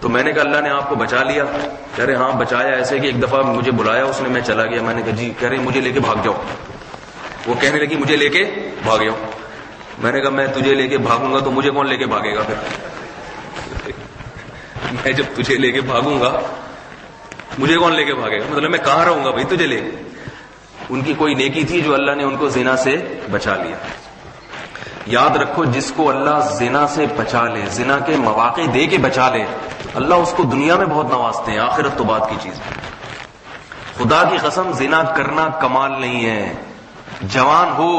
B: تو میں نے کہا اللہ نے آپ کو بچا لیا. کہہ رہے ہاں بچایا, ایسے کہ ایک دفعہ مجھے بلایا اس نے, میں چلا گیا. میں نے کہا جی. کہہ رہے مجھے لے کے بھاگ جاؤ. وہ کہنے لگی مجھے لے کے بھاگ جاؤ. میں نے کہا میں تجھے لے کے بھاگوں گا تو مجھے کون لے کے بھاگے گا پھر؟ میں جب تجھے لے کے بھاگوں گا مجھے کون لے کے بھاگے گا؟ مطلب میں کہاں رہوں گا بھائی تجھے لے. ان کی کوئی نیکی تھی جو اللہ نے ان کو زنا سے بچا لیا. یاد رکھو, جس کو اللہ زنا سے بچا لے, زنا کے مواقع دے کے بچا لے, اللہ اس کو دنیا میں بہت نوازتے ہیں, آخرت تو بات کی چیز. خدا کی قسم زنا کرنا کمال نہیں ہے. جوان ہو,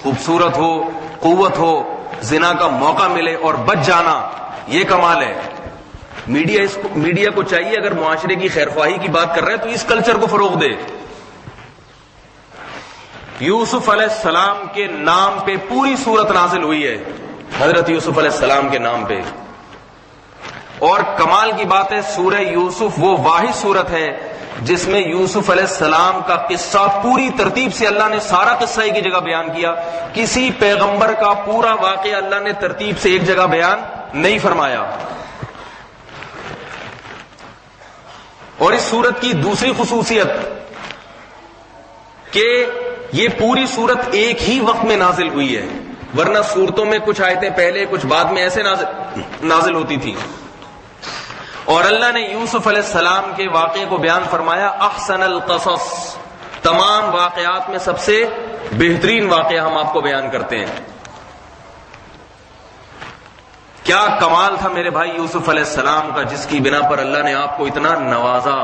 B: خوبصورت ہو, قوت ہو, زنا کا موقع ملے اور بچ جانا, یہ کمال ہے. میڈیا کو چاہیے اگر معاشرے کی خیرخواہی کی بات کر رہے ہیں تو اس کلچر کو فروغ دے. یوسف علیہ السلام کے نام پہ پوری سورت نازل ہوئی ہے, حضرت یوسف علیہ السلام کے نام پہ. اور کمال کی بات ہے, سورہ یوسف وہ واحد سورت ہے جس میں یوسف علیہ السلام کا قصہ پوری ترتیب سے اللہ نے سارا قصہ ایک ہی جگہ بیان کیا. کسی پیغمبر کا پورا واقعہ اللہ نے ترتیب سے ایک جگہ بیان نہیں فرمایا. اور اس سورت کی دوسری خصوصیت کہ یہ پوری سورت ایک ہی وقت میں نازل ہوئی ہے, ورنہ سورتوں میں کچھ آیتیں پہلے کچھ بعد میں ایسے نازل ہوتی تھی. اور اللہ نے یوسف علیہ السلام کے واقعے کو بیان فرمایا احسن القصص, تمام واقعات میں سب سے بہترین واقعہ ہم آپ کو بیان کرتے ہیں. کیا کمال تھا میرے بھائی یوسف علیہ السلام کا, جس کی بنا پر اللہ نے آپ کو اتنا نوازا.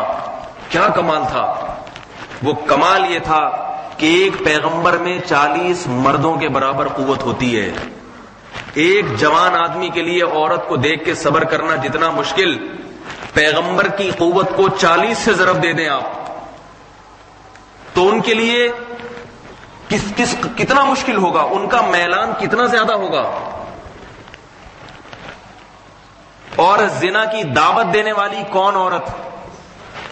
B: کیا کمال تھا؟ وہ کمال یہ تھا کہ ایک پیغمبر میں 40 مردوں کے برابر قوت ہوتی ہے. ایک جوان آدمی کے لیے عورت کو دیکھ کے صبر کرنا جتنا مشکل, پیغمبر کی قوت کو 40 سے ضرب دے دیں آپ تو ان کے لیے کتنا مشکل ہوگا, ان کا میلان کتنا زیادہ ہوگا. اور زنا کی دعوت دینے والی کون عورت؟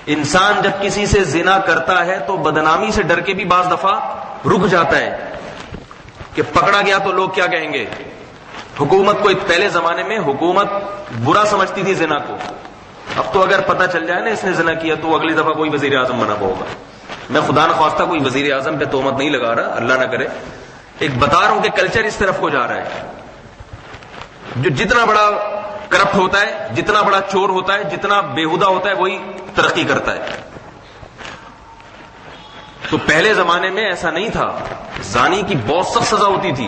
B: انسان جب کسی سے زنا کرتا ہے تو بدنامی سے ڈر کے بھی بعض دفعہ رک جاتا ہے کہ پکڑا گیا تو لوگ کیا کہیں گے. حکومت کو پہلے زمانے میں حکومت برا سمجھتی تھی زنا کو, اب تو اگر پتہ چل جائے نا اس نے زنا کیا تو اگلی دفعہ کوئی وزیر اعظم بنا ہوگا. میں خدا نہ خواستہ کوئی وزیر اعظم پہ تہمت نہیں لگا رہا, اللہ نہ کرے, ایک بتا رہا ہوں کہ کلچر اس طرف کو جا رہا ہے. جو جتنا بڑا کرپٹ ہوتا ہے, جتنا بڑا چور ہوتا ہے, جتنا بےہودہ ہوتا ہے, وہی ترقی کرتا ہے. تو پہلے زمانے میں ایسا نہیں تھا, زانی کی بہت سخت سزا ہوتی تھی.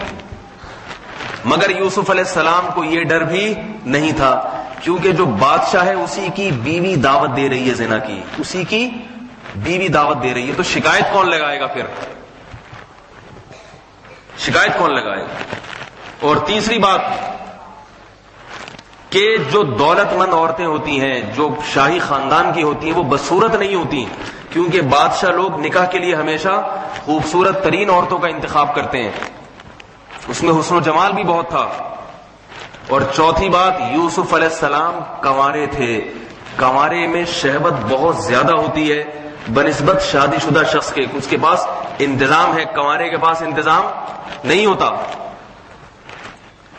B: مگر یوسف علیہ السلام کو یہ ڈر بھی نہیں تھا, کیونکہ جو بادشاہ ہے اسی کی بیوی دعوت دے رہی ہے زنا کی, اسی کی بیوی دعوت دے رہی ہے, تو شکایت کون لگائے گا پھر؟ شکایت کون لگائے گا؟ اور تیسری بات کہ جو دولت مند عورتیں ہوتی ہیں, جو شاہی خاندان کی ہوتی ہیں, وہ بدصورت نہیں ہوتی, کیونکہ بادشاہ لوگ نکاح کے لیے ہمیشہ خوبصورت ترین عورتوں کا انتخاب کرتے ہیں, اس میں حسن و جمال بھی بہت تھا. اور چوتھی بات, یوسف علیہ السلام کنوارے تھے. کنوارے میں شہوت بہت زیادہ ہوتی ہے بنسبت شادی شدہ شخص کے, اس کے پاس انتظام ہے, کنوارے کے پاس انتظام نہیں ہوتا.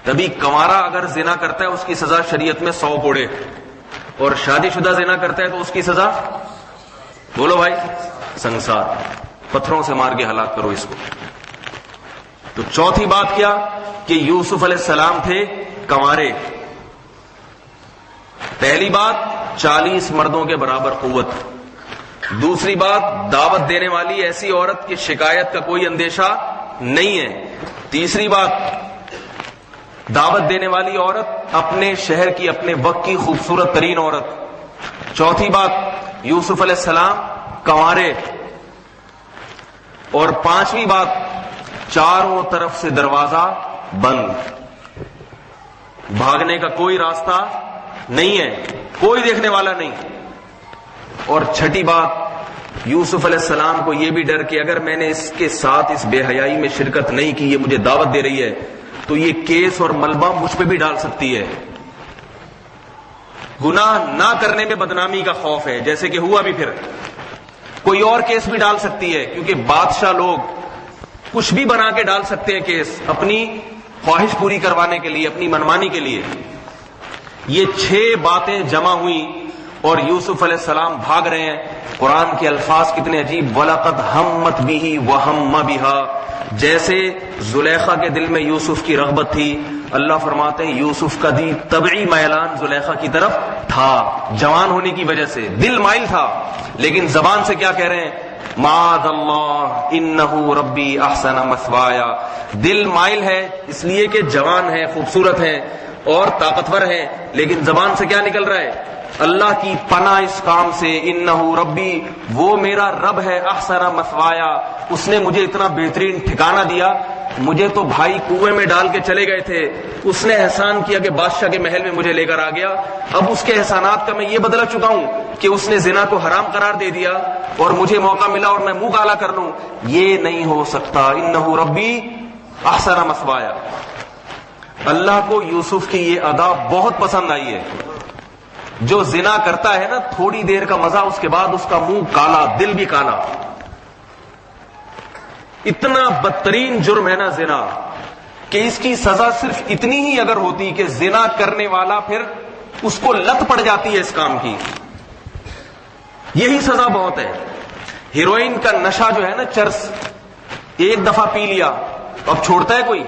B: تبھی کنوارا اگر زنا کرتا ہے اس کی سزا شریعت میں 100 کوڑے, اور شادی شدہ زنا کرتا ہے تو اس کی سزا, بولو بھائی, سنسار, پتھروں سے مار کے ہلاک کرو اس کو. تو چوتھی بات کیا کہ یوسف علیہ السلام تھے کنوارے. پہلی بات 40 مردوں کے برابر قوت. دوسری بات دعوت دینے والی ایسی عورت کی شکایت کا کوئی اندیشہ نہیں ہے. تیسری بات دعوت دینے والی عورت اپنے شہر کی, اپنے وقت کی خوبصورت ترین عورت. چوتھی بات یوسف علیہ السلام کنوارے، اور پانچویں بات چاروں طرف سے دروازہ بند، بھاگنے کا کوئی راستہ نہیں ہے، کوئی دیکھنے والا نہیں۔ اور چھٹی بات یوسف علیہ السلام کو یہ بھی ڈر کہ اگر میں نے اس کے ساتھ اس بے حیائی میں شرکت نہیں کی، یہ مجھے دعوت دے رہی ہے تو یہ کیس اور ملبہ مجھ پہ بھی ڈال سکتی ہے۔ گناہ نہ کرنے میں بدنامی کا خوف ہے، جیسے کہ ہوا بھی، پھر کوئی اور کیس بھی ڈال سکتی ہے، کیونکہ بادشاہ لوگ کچھ بھی بنا کے ڈال سکتے ہیں کیس، اپنی خواہش پوری کروانے کے لیے، اپنی منمانی کے لیے۔ یہ 6 باتیں جمع ہوئی اور یوسف علیہ السلام بھاگ رہے ہیں۔ قرآن کے الفاظ کتنے عجیب، وَلَقَدْ هَمَّتْ بِهِ وَهَمَّ بِهَا، جیسے زلیخا کے دل میں یوسف کی رغبت تھی، اللہ فرماتے ہیں یوسف کا دی طبعی میلان زلیخا کی طرف تھا، جوان ہونے کی وجہ سے دل مائل تھا، لیکن زبان سے کیا کہہ رہے ہیں، معاذ اللہ انہ ربی احسن مثوایا۔ دل مائل ہے اس لیے کہ جوان ہے، خوبصورت ہے اور طاقتور ہے، لیکن زبان سے کیا نکل رہا ہے، اللہ کی پناہ اس کام سے، انہ ربی، وہ میرا رب ہے، احسن مثوایا، اس نے مجھے اتنا بہترین ٹھکانہ دیا۔ مجھے تو بھائی کنویں میں ڈال کے چلے گئے تھے، اس نے احسان کیا کہ بادشاہ کے محل میں مجھے لے کر آ گیا، اب اس کے احسانات کا میں یہ بدلہ چکا ہوں کہ اس نے زنا کو حرام قرار دے دیا اور مجھے موقع ملا اور میں منہ کالا کر لوں، یہ نہیں ہو سکتا، انہ ربی احسن مثوایا۔ اللہ کو یوسف کی یہ ادا بہت پسند آئی ہے۔ جو زنا کرتا ہے نا، تھوڑی دیر کا مزہ، اس کے بعد اس کا منہ کالا، دل بھی کالا۔ اتنا بدترین جرم ہے نا زنا، کہ اس کی سزا صرف اتنی ہی اگر ہوتی کہ زنا کرنے والا پھر اس کو لت پڑ جاتی ہے اس کام کی، یہی سزا بہت ہے۔ ہیروئن کا نشہ جو ہے نا، چرس، ایک دفعہ پی لیا اب چھوڑتا ہے کوئی؟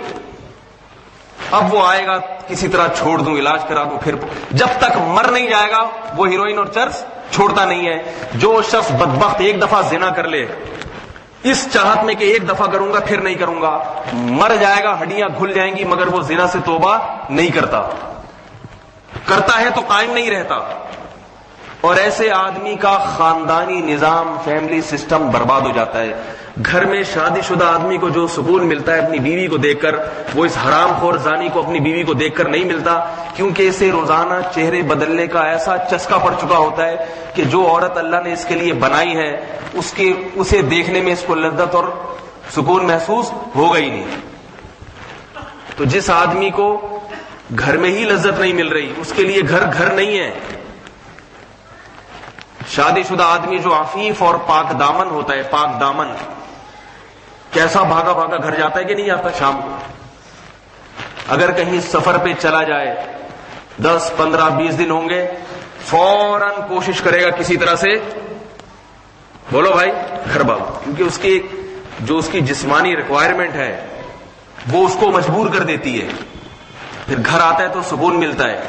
B: اب وہ آئے گا کسی طرح چھوڑ دوں، علاج کرا دوں، پھر جب تک مر نہیں جائے گا وہ ہیروئن اور چرس چھوڑتا نہیں ہے۔ جو شخص بدبخت ایک دفعہ زنا کر لے اس چاہت میں کہ ایک دفعہ کروں گا پھر نہیں کروں گا، مر جائے گا، ہڈیاں گھل جائیں گی، مگر وہ زنا سے توبہ نہیں کرتا، کرتا ہے تو قائم نہیں رہتا۔ اور ایسے آدمی کا خاندانی نظام، فیملی سسٹم برباد ہو جاتا ہے۔ گھر میں شادی شدہ آدمی کو جو سکون ملتا ہے اپنی بیوی کو دیکھ کر، وہ اس حرام خور زانی کو اپنی بیوی کو دیکھ کر نہیں ملتا، کیونکہ اسے روزانہ چہرے بدلنے کا ایسا چسکا پڑ چکا ہوتا ہے کہ جو عورت اللہ نے اس کے لیے بنائی ہے اسے دیکھنے میں اس کو لذت اور سکون محسوس ہوگا ہی نہیں۔ تو جس آدمی کو گھر میں ہی لذت نہیں مل رہی، اس کے لیے گھر نہیں ہے۔ شادی شدہ آدمی جو عفیف اور پاک دامن ہوتا ہے، پاک دامن، کیسا بھاگا بھاگا گھر جاتا ہے کہ نہیں جاتا شام کو؟ اگر کہیں سفر پہ چلا جائے 10 15 20 دن ہوں گے، فوراً کوشش کرے گا کسی طرح سے، بولو بھائی گھر بھاگو، کیونکہ اس کی جسمانی ریکوائرمنٹ ہے وہ اس کو مجبور کر دیتی ہے۔ پھر گھر آتا ہے تو سکون ملتا ہے،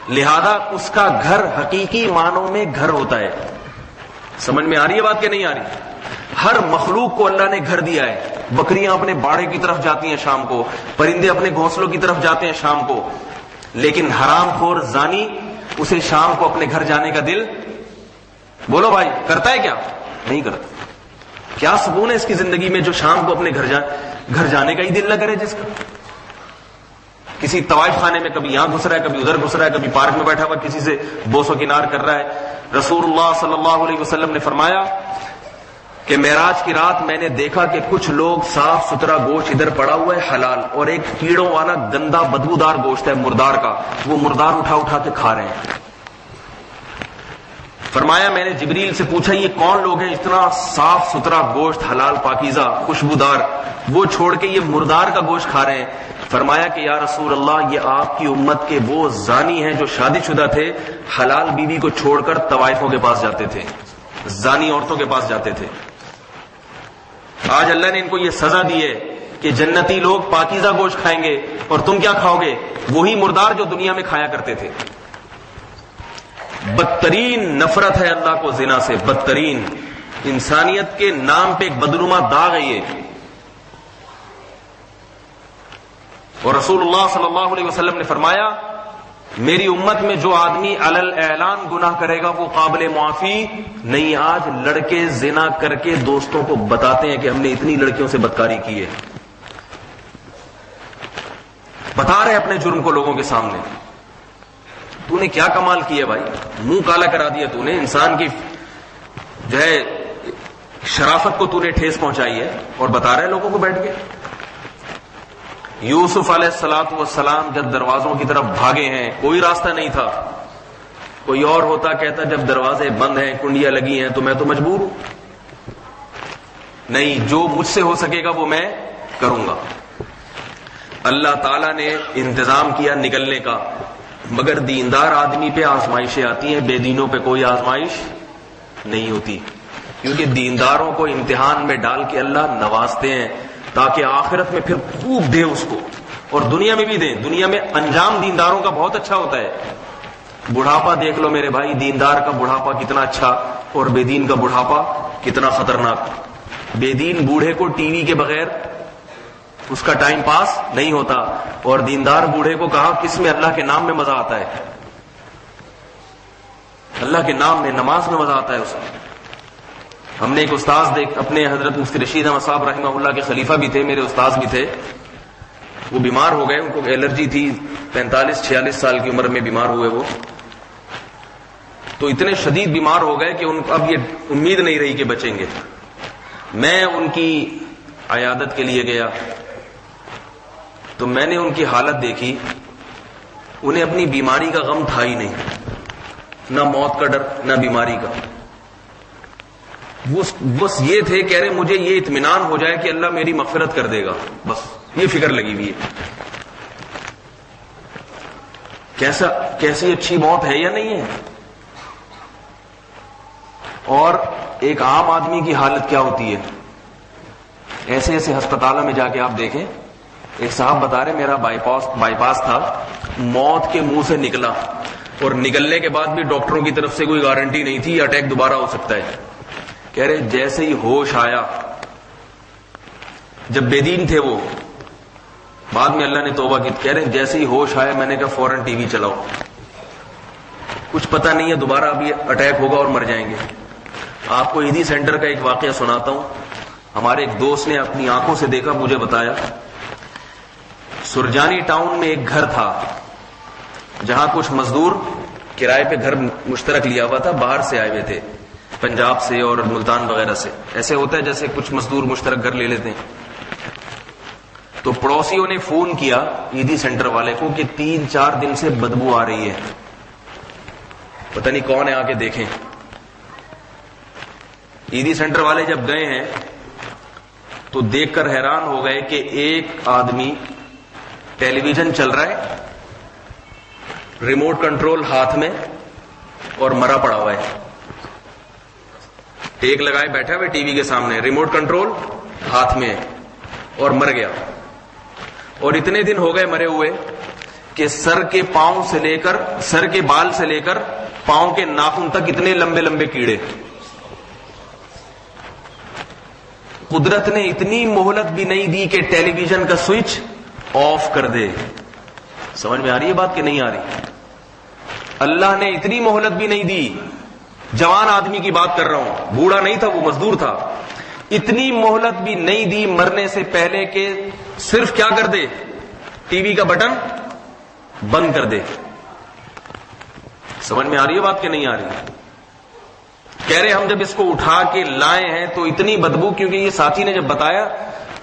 B: لہذا اس کا گھر حقیقی معنوں میں گھر ہوتا ہے۔ سمجھ میں آ رہی ہے بات کہ نہیں آ رہی؟ ہر مخلوق کو اللہ نے گھر دیا ہے۔ بکریاں اپنے باڑے کی طرف جاتی ہیں شام کو، پرندے اپنے گھونسلوں کی طرف جاتے ہیں شام کو، لیکن حرام خور زانی اسے شام کو اپنے گھر جانے کا دل، بولو بھائی کرتا ہے کیا؟ نہیں کرتا۔ کیا سکون ہے اس کی زندگی میں جو شام کو اپنے گھر جانے کا ہی دل نہ کرے، جس کا کسی طوائف خانے میں کبھی یہاں گھس رہا ہے، کبھی ادھر گھس رہا ہے، کبھی پارک میں بیٹھا ہوا کسی سے بوس و کنار کر رہا ہے۔ رسول اللہ صلی اللہ علیہ وسلم نے فرمایا کہ معراج کی رات میں نے دیکھا کہ کچھ لوگ صاف ستھرا گوشت ادھر پڑا ہوا ہے حلال، اور ایک کیڑوں والا گندا بدبودار گوشت ہے مردار کا، وہ مردار اٹھا کے کھا رہے ہیں۔ فرمایا میں نے جبریل سے پوچھا یہ کون لوگ ہیں اتنا صاف ستھرا گوشت حلال پاکیزہ خوشبودار وہ چھوڑ کے یہ مردار کا گوشت کھا رہے ہیں؟ فرمایا کہ یا رسول اللہ یہ آپ کی امت کے وہ زانی ہیں جو شادی شدہ تھے، حلال بیوی کو چھوڑ کر طوائفوں کے پاس جاتے تھے، زانی عورتوں کے پاس جاتے تھے۔ آج اللہ نے ان کو یہ سزا دی ہے کہ جنتی لوگ پاکیزہ گوشت کھائیں گے اور تم کیا کھاؤ گے؟ وہی مردار جو دنیا میں کھایا کرتے تھے۔ بدترین نفرت ہے اللہ کو زنا سے، بدترین، انسانیت کے نام پہ ایک بدنما داغ ہے یہ۔ اور رسول اللہ صلی اللہ علیہ وسلم نے فرمایا میری امت میں جو آدمی علل اعلان گناہ کرے گا وہ قابل معافی نہیں. آج لڑکے زنا کر کے دوستوں کو بتاتے ہیں کہ ہم نے اتنی لڑکیوں سے بدکاری کی ہے, بتا رہے اپنے جرم کو لوگوں کے سامنے. تو نے کیا کمال کیا بھائی, منہ کالا کرا دیا تو نے, انسان کی جو ہے شرافت کو تو نے ٹھیس پہنچائی ہے, اور بتا رہے لوگوں کو بیٹھ کے. یوسف علیہ الصلوۃ والسلام جب دروازوں کی طرف بھاگے ہیں, کوئی راستہ نہیں تھا. کوئی اور ہوتا کہتا جب دروازے بند ہیں, کنڈیاں لگی ہیں, تو میں تو مجبور ہوں. نہیں, جو مجھ سے ہو سکے گا وہ میں کروں گا. اللہ تعالیٰ نے انتظام کیا نکلنے کا, مگر دیندار آدمی پہ آزمائشیں آتی ہیں, بے دینوں پہ کوئی آزمائش نہیں ہوتی, کیونکہ دینداروں کو امتحان میں ڈال کے اللہ نوازتے ہیں تاکہ آخرت میں پھر خوب دے اس کو, اور دنیا میں بھی دیں. دنیا میں انجام دینداروں کا بہت اچھا ہوتا ہے. بڑھاپا دیکھ لو میرے بھائی, دیندار کا بڑھاپا کتنا اچھا اور بے دین کا بڑھاپا کتنا خطرناک. بے دین بوڑھے کو ٹی وی کے بغیر اس کا ٹائم پاس نہیں ہوتا, اور دیندار بوڑھے کو کہا کس میں اللہ کے نام میں مزہ آتا ہے, اللہ کے نام میں, نماز میں مزہ آتا ہے اسے. ہم نے ایک استاذ اپنے حضرت مفتی رشید احمد صاحب رحمہ اللہ کے خلیفہ بھی تھے, میرے استاذ بھی تھے. وہ بیمار ہو گئے, ان کو الرجی تھی, 45-46 سال کی عمر میں بیمار ہوئے وہ. تو اتنے شدید بیمار ہو گئے کہ ان کو اب یہ امید نہیں رہی کہ بچیں گے. میں ان کی عیادت کے لیے گیا تو میں نے ان کی حالت دیکھی, انہیں اپنی بیماری کا غم تھا ہی نہیں, نہ موت کا ڈر نہ بیماری کا. بس یہ تھے, کہہ رہے مجھے یہ اطمینان ہو جائے کہ اللہ میری مغفرت کر دے گا, بس یہ فکر لگی ہوئی ہے. کیسی اچھی موت ہے یا نہیں ہے. اور ایک عام آدمی کی حالت کیا ہوتی ہے, ایسے ایسے ہسپتالوں میں جا کے آپ دیکھیں. ایک صاحب بتا رہے میرا بائی پاس تھا, موت کے منہ سے نکلا, اور نکلنے کے بعد بھی ڈاکٹروں کی طرف سے کوئی گارنٹی نہیں تھی, اٹیک دوبارہ ہو سکتا ہے. کہہ رہے جیسے ہی ہوش آیا, جب بے دین تھے وہ, بعد میں اللہ نے توبہ کی, کہہ رہے جیسے ہی ہوش آیا میں نے کہا فوراً ٹی وی چلاؤ, کچھ پتہ نہیں ہے دوبارہ ابھی اٹیک ہوگا اور مر جائیں گے. آپ کو ایدھی سینٹر کا ایک واقعہ سناتا ہوں. ہمارے ایک دوست نے اپنی آنکھوں سے دیکھا, مجھے بتایا. سرجانی ٹاؤن میں ایک گھر تھا جہاں کچھ مزدور کرائے پہ گھر مشترک لیا ہوا تھا, باہر سے آئے ہوئے تھے, پنجاب سے اور ملتان وغیرہ سے. ایسے ہوتا ہے جیسے کچھ مزدور مشترک گھر لے لیتے ہیں. تو پڑوسیوں نے فون کیا ایدھی سینٹر والے کو کہ 3-4 دن سے بدبو آ رہی ہے, پتہ نہیں کون ہے, آ کے دیکھیں. ایدھی سینٹر والے جب گئے ہیں تو دیکھ کر حیران ہو گئے کہ ایک آدمی ٹیلی ویژن چل رہا ہے, ریموٹ کنٹرول ہاتھ میں, اور مرا پڑا ہوا ہے. ٹیک لگائے بیٹھا ہوئے ٹی وی کے سامنے, ریموٹ کنٹرول ہاتھ میں اور مر گیا. اور اتنے دن ہو گئے مرے ہوئے کہ سر کے پاؤں سے لے کر, سر کے بال سے لے کر پاؤں کے ناخن تک اتنے لمبے لمبے کیڑے. قدرت نے اتنی مہلت بھی نہیں دی کہ ٹیلی ویژن کا سوئچ آف کر دے. سمجھ میں آ رہی ہے بات کہ نہیں آ رہی؟ اللہ نے اتنی مہلت بھی نہیں دی. جوان آدمی کی بات کر رہا ہوں, بوڑھا نہیں تھا وہ, مزدور تھا. اتنی مہلت بھی نہیں دی مرنے سے پہلے کہ صرف کیا کر دے, ٹی وی کا بٹن بند کر دے. سمجھ میں آ رہی ہے بات کہ نہیں آ رہی؟ کہہ رہے ہم جب اس کو اٹھا کے لائے ہیں تو اتنی بدبو, کیونکہ یہ ساتھی نے جب بتایا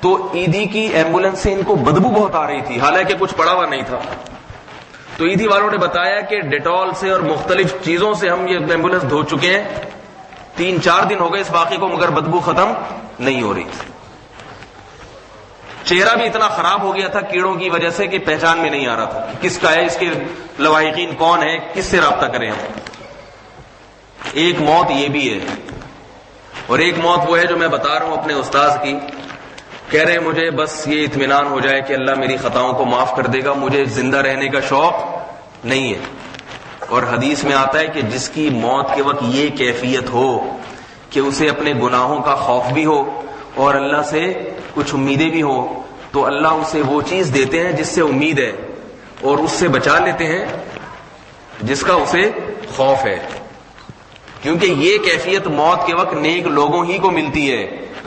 B: تو ایدھی کی ایمبولینس سے ان کو بدبو بہت آ رہی تھی, حالانکہ کچھ پڑا ہوا نہیں تھا. تو ایدھی والوں نے بتایا کہ ڈیٹول سے اور مختلف چیزوں سے ہم یہ ایمبولینس دھو چکے ہیں, 3-4 دن ہو گئے اس واقعے کو, مگر بدبو ختم نہیں ہو رہی. چہرہ بھی اتنا خراب ہو گیا تھا کیڑوں کی وجہ سے کہ پہچان میں نہیں آ رہا تھا کس کا ہے, اس کے لواحقین کون ہے, کس سے رابطہ کریں ہم. ایک موت یہ بھی ہے, اور ایک موت وہ ہے جو میں بتا رہا ہوں اپنے استاذ کی. کہہ رہے ہیں مجھے بس یہ اطمینان ہو جائے کہ اللہ میری خطاؤں کو معاف کر دے گا, مجھے زندہ رہنے کا شوق نہیں ہے. اور حدیث میں آتا ہے کہ جس کی موت کے وقت یہ کیفیت ہو کہ اسے اپنے گناہوں کا خوف بھی ہو اور اللہ سے کچھ امیدیں بھی ہو, تو اللہ اسے وہ چیز دیتے ہیں جس سے امید ہے, اور اس سے بچا لیتے ہیں جس کا اسے خوف ہے، کیونکہ یہ کیفیت موت کے وقت نیک لوگوں ہی کو ملتی ہے.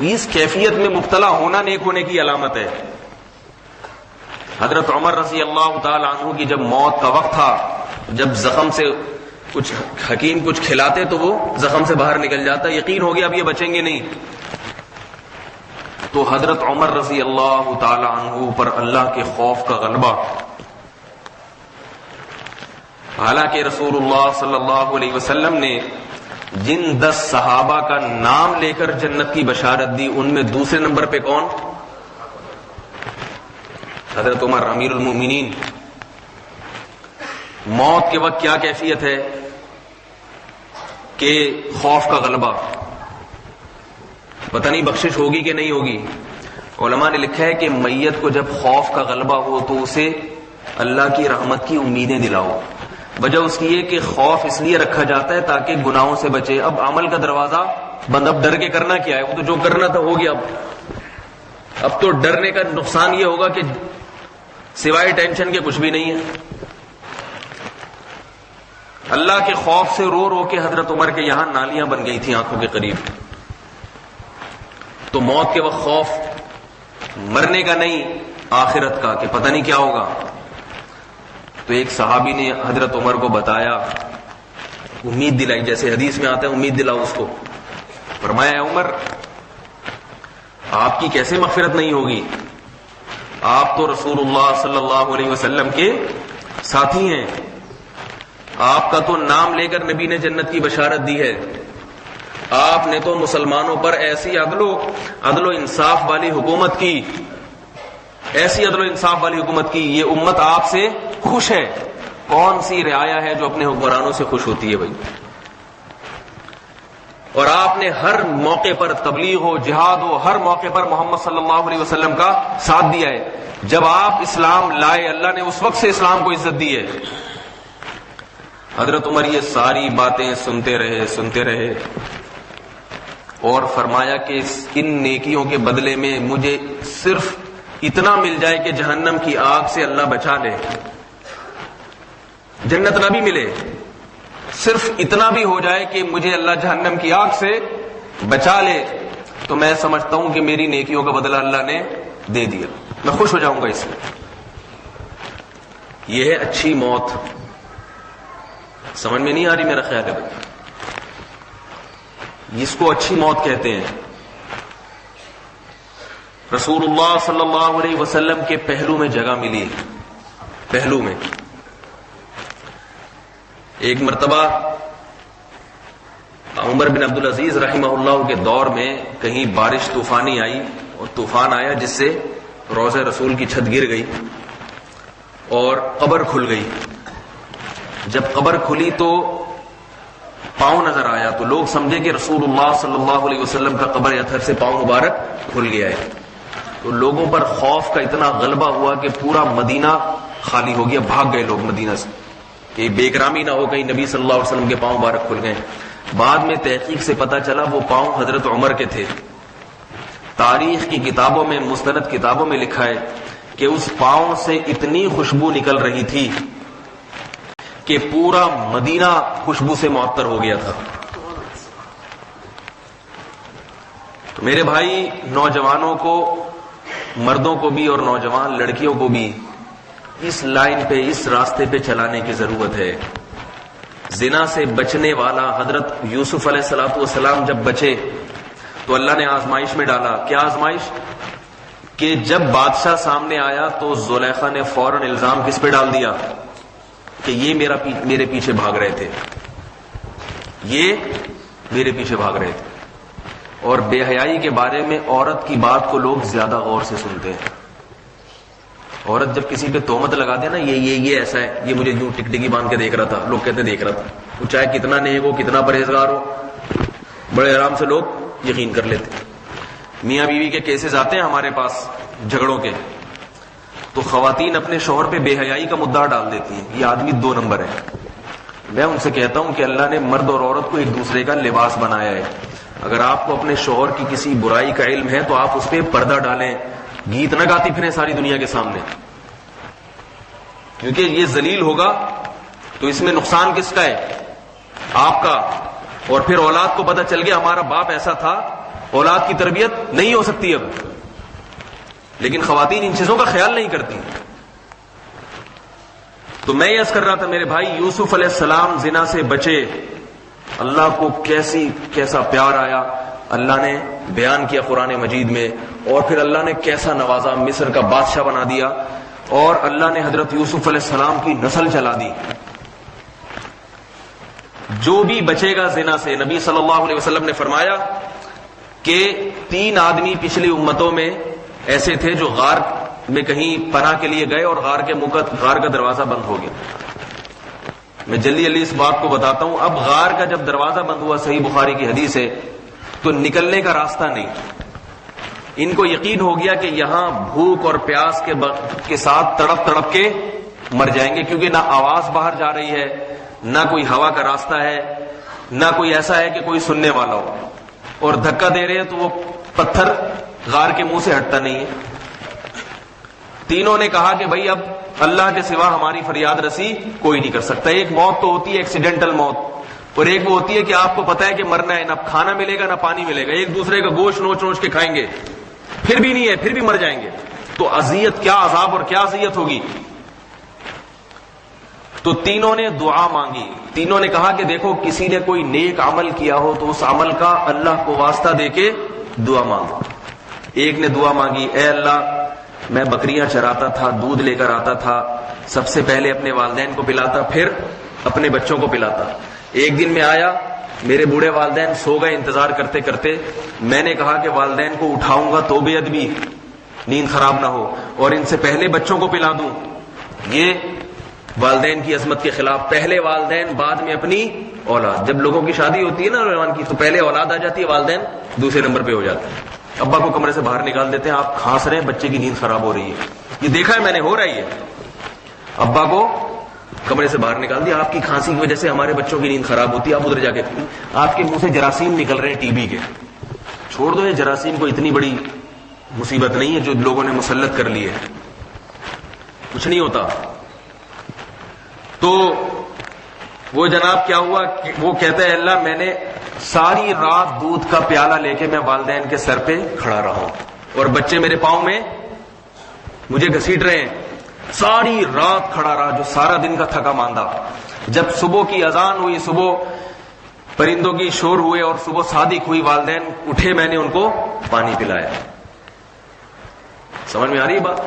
B: اس کیفیت میں مبتلا ہونا نیک ہونے کی علامت ہے. حضرت عمر رضی اللہ تعالی عنہ کی جب موت کا وقت تھا، جب زخم سے کچھ حکیم کچھ کھلاتے تو وہ زخم سے باہر نکل جاتا، یقین ہو گیا اب یہ بچیں گے نہیں. تو حضرت عمر رضی اللہ تعالی عنہ پر اللہ کے خوف کا غلبہ. حالانکہ رسول اللہ صلی اللہ علیہ وسلم نے جن 10 صحابہ کا نام لے کر جنت کی بشارت دی، ان میں دوسرے نمبر پہ کون؟ حضرت عمر امیر المؤمنین. موت کے وقت کیا کیفیت ہے کہ خوف کا غلبہ. پتہ نہیں بخشش ہوگی کہ نہیں ہوگی. علماء نے لکھا ہے کہ میت کو جب خوف کا غلبہ ہو تو اسے اللہ کی رحمت کی امیدیں دلاؤ. وجہ اس کی یہ کہ خوف اس لیے رکھا جاتا ہے تاکہ گناہوں سے بچے. اب عمل کا دروازہ بند، اب ڈر کے کرنا کیا ہے؟ وہ تو جو کرنا تھا ہو گیا. اب تو ڈرنے کا نقصان یہ ہوگا کہ سوائے ٹینشن کے کچھ بھی نہیں ہے. اللہ کے خوف سے رو رو کے حضرت عمر کے یہاں نالیاں بن گئی تھیں آنکھوں کے قریب. تو موت کے وقت خوف مرنے کا نہیں، آخرت کا، کہ پتہ نہیں کیا ہوگا. تو ایک صحابی نے حضرت عمر کو بتایا، امید دلائی، جیسے حدیث میں آتا ہے امید دلاؤ اس کو. فرمایا اے عمر، آپ کی کیسے مغفرت نہیں ہوگی؟ آپ تو رسول اللہ صلی اللہ علیہ وسلم کے ساتھی ہیں، آپ کا تو نام لے کر نبی نے جنت کی بشارت دی ہے. آپ نے تو مسلمانوں پر ایسی عدل و انصاف والی حکومت کی، ایسی عدل و انصاف والی حکومت کی. یہ امت آپ سے خوش ہے. کون سی رعایا ہے جو اپنے حکمرانوں سے خوش ہوتی ہے بھائی؟ اور آپ نے ہر موقع پر تبلیغ ہو، جہاد ہو، ہر موقع پر محمد صلی اللہ علیہ وسلم کا ساتھ دیا ہے. جب آپ اسلام لائے اللہ نے اس وقت سے اسلام کو عزت دی ہے. حضرت عمر یہ ساری باتیں سنتے رہے اور فرمایا کہ ان نیکیوں کے بدلے میں مجھے صرف اتنا مل جائے کہ جہنم کی آگ سے اللہ بچا لے. جنت نہ بھی ملے، صرف اتنا بھی ہو جائے کہ مجھے اللہ جہنم کی آگ سے بچا لے، تو میں سمجھتا ہوں کہ میری نیکیوں کا بدلہ اللہ نے دے دیا، میں خوش ہو جاؤں گا اس میں. یہ ہے اچھی موت. سمجھ میں نہیں آ رہی میرا خیال ہے بھائی؟ جس کو اچھی موت کہتے ہیں. رسول اللہ صلی اللہ علیہ وسلم کے پہلو میں جگہ ملی. پہلو میں ایک مرتبہ عمر بن عبدالعزیز رحمہ اللہ کے دور میں کہیں بارش طوفانی آئی اور طوفان آیا جس سے روضہ رسول کی چھت گر گئی اور قبر کھل گئی. جب قبر کھلی تو پاؤں نظر آیا تو لوگ سمجھے کہ رسول اللہ صلی اللہ علیہ وسلم کا قبر اطہر سے پاؤں مبارک کھل گیا ہے. تو لوگوں پر خوف کا اتنا غلبہ ہوا کہ پورا مدینہ خالی ہو گیا، بھاگ گئے لوگ مدینہ سے کہ بے اکرامی نہ ہو کہیں نبی صلی اللہ علیہ وسلم کے پاؤں مبارک کھل گئے. بعد میں تحقیق سے پتہ چلا وہ پاؤں حضرت عمر کے تھے. تاریخ کی کتابوں میں، مستند کتابوں میں لکھا ہے کہ اس پاؤں سے اتنی خوشبو نکل رہی تھی کہ پورا مدینہ خوشبو سے معطر ہو گیا تھا. تو میرے بھائی، نوجوانوں کو، مردوں کو بھی اور نوجوان لڑکیوں کو بھی اس لائن پہ، اس راستے پہ چلانے کی ضرورت ہے. زنا سے بچنے والا حضرت یوسف علیہ السلام جب بچے تو اللہ نے آزمائش میں ڈالا. کیا آزمائش؟ کہ جب بادشاہ سامنے آیا تو زلیخا نے فوراً الزام کس پہ ڈال دیا کہ یہ میرے پیچھے بھاگ رہے تھے، یہ میرے پیچھے بھاگ رہے تھے. اور بے حیائی کے بارے میں عورت کی بات کو لوگ زیادہ غور سے سنتے ہیں. عورت جب کسی پہ تہمت لگاتے ہیں نا، یہ ایسا ہے، یہ مجھے یوں ٹکٹکی باندھ کے دیکھ رہا تھا، لوگ کہتے ہیں دیکھ رہا تھا. وہ چاہے کتنا نیک ہو، کتنا پرہیزگار ہو، بڑے آرام سے لوگ یقین کر لیتے. میاں بیوی کے کیسز آتے ہیں ہمارے پاس جھگڑوں کے، تو خواتین اپنے شوہر پہ بے حیائی کا مدعا ڈال دیتی ہیں، یہ آدمی 2 نمبر ہے. میں ان سے کہتا ہوں کہ اللہ نے مرد اور عورت کو ایک دوسرے کا لباس بنایا ہے. اگر آپ کو اپنے شوہر کی کسی برائی کا علم ہے تو آپ اس پہ پردہ ڈالیں، گیت نہ گاتی پھریں ساری دنیا کے سامنے، کیونکہ یہ ذلیل ہوگا تو اس میں نقصان کس کا ہے؟ آپ کا. اور پھر اولاد کو پتہ چل گیا ہمارا باپ ایسا تھا, اولاد کی تربیت نہیں ہو سکتی اب. لیکن خواتین ان چیزوں کا خیال نہیں کرتی. تو میں یہ عرض کر رہا تھا میرے بھائی, یوسف علیہ السلام زنا سے بچے, اللہ کو کیسا پیار آیا اللہ نے بیان کیا قرآن مجید میں, اور پھر اللہ نے کیسا نوازا, مصر کا بادشاہ بنا دیا, اور اللہ نے حضرت یوسف علیہ السلام کی نسل چلا دی. جو بھی بچے گا زنا سے, نبی صلی اللہ علیہ وسلم نے فرمایا کہ 3 آدمی پچھلی امتوں میں ایسے تھے جو غار میں کہیں پناہ کے لیے گئے اور غار کا دروازہ بند ہو گیا. میں جلدی اس بات کو بتاتا ہوں. اب غار کا جب دروازہ بند ہوا, صحیح بخاری کی حدیث ہے, تو نکلنے کا راستہ نہیں. ان کو یقین ہو گیا کہ یہاں بھوک اور پیاس کے ساتھ تڑپ کے مر جائیں گے, کیونکہ نہ آواز باہر جا رہی ہے, نہ کوئی ہوا کا راستہ ہے, نہ کوئی ایسا ہے کہ کوئی سننے والا ہو, اور دھکا دے رہے ہیں تو وہ پتھر غار کے منہ سے ہٹتا نہیں ہے. تینوں نے کہا کہ بھائی اب اللہ کے سوا ہماری فریاد رسی کوئی نہیں کر سکتا. ایک موت تو ہوتی ہے ایکسیڈنٹل موت, اور ایک وہ ہوتی ہے کہ آپ کو پتا ہے کہ مرنا ہے, نہ کھانا ملے گا نہ پانی ملے گا, ایک دوسرے کا گوشت نوچ کے کھائیں گے, پھر بھی نہیں ہے, پھر بھی مر جائیں گے. تو اذیت, کیا عذاب اور کیا اذیت ہوگی. تو تینوں نے دعا مانگی. تینوں نے کہا کہ دیکھو کسی نے کوئی نیک عمل کیا ہو تو اس عمل کا اللہ کو واسطہ دے کے دعا مانگو. ایک نے دعا مانگی, اے اللہ میں بکریاں چراتا تھا, دودھ لے کر آتا تھا, سب سے پہلے اپنے والدین کو پلاتا, پھر اپنے بچوں کو پلاتا. ایک دن میں آیا, میرے بوڑھے والدین سو گئے انتظار کرتے کرتے. میں نے کہا کہ والدین کو اٹھاؤں گا تو بے ادبی, نیند خراب نہ ہو, اور ان سے پہلے بچوں کو پلا دوں. یہ والدین کی عظمت کے خلاف. پہلے والدین بعد میں اپنی اولاد. جب لوگوں کی شادی ہوتی ہے نا نوجوان کی, تو پہلے اولاد آ جاتی ہے, والدین دوسرے نمبر پہ ہو جاتے ہیں. ابا کو کمرے سے باہر نکال دیتے ہیں, آپ کھانس رہے ہیں, بچے کی نیند خراب ہو رہی ہے. یہ دیکھا ہے میں نے, ہو رہی ہے. ابا کو کمرے سے باہر نکال دیا, آپ کی کھانسی کی وجہ سے ہمارے بچوں کی نیند خراب ہوتی ہے, آپ ادھر جا کے, آپ کے منہ سے جراثیم نکل رہے ہیں ٹی بی کے. چھوڑ دو, یہ جراثیم کو اتنی بڑی مصیبت نہیں ہے جو لوگوں نے مسلط کر لی ہے, کچھ نہیں ہوتا. تو وہ جناب کیا ہوا, وہ کہتا ہے اللہ میں نے ساری رات دودھ کا پیالہ لے کے میں والدین کے سر پہ کھڑا رہا ہوں, اور بچے میرے پاؤں میں مجھے گھسیٹ رہے ہیں. ساری رات کھڑا رہا, جو سارا دن کا تھکا ماندہ. جب صبح کی اذان ہوئی, صبح پرندوں کی شور ہوئے اور صبح صادق ہوئی, والدین اٹھے, میں نے ان کو پانی پلایا. سمجھ میں آ رہی ہے بات؟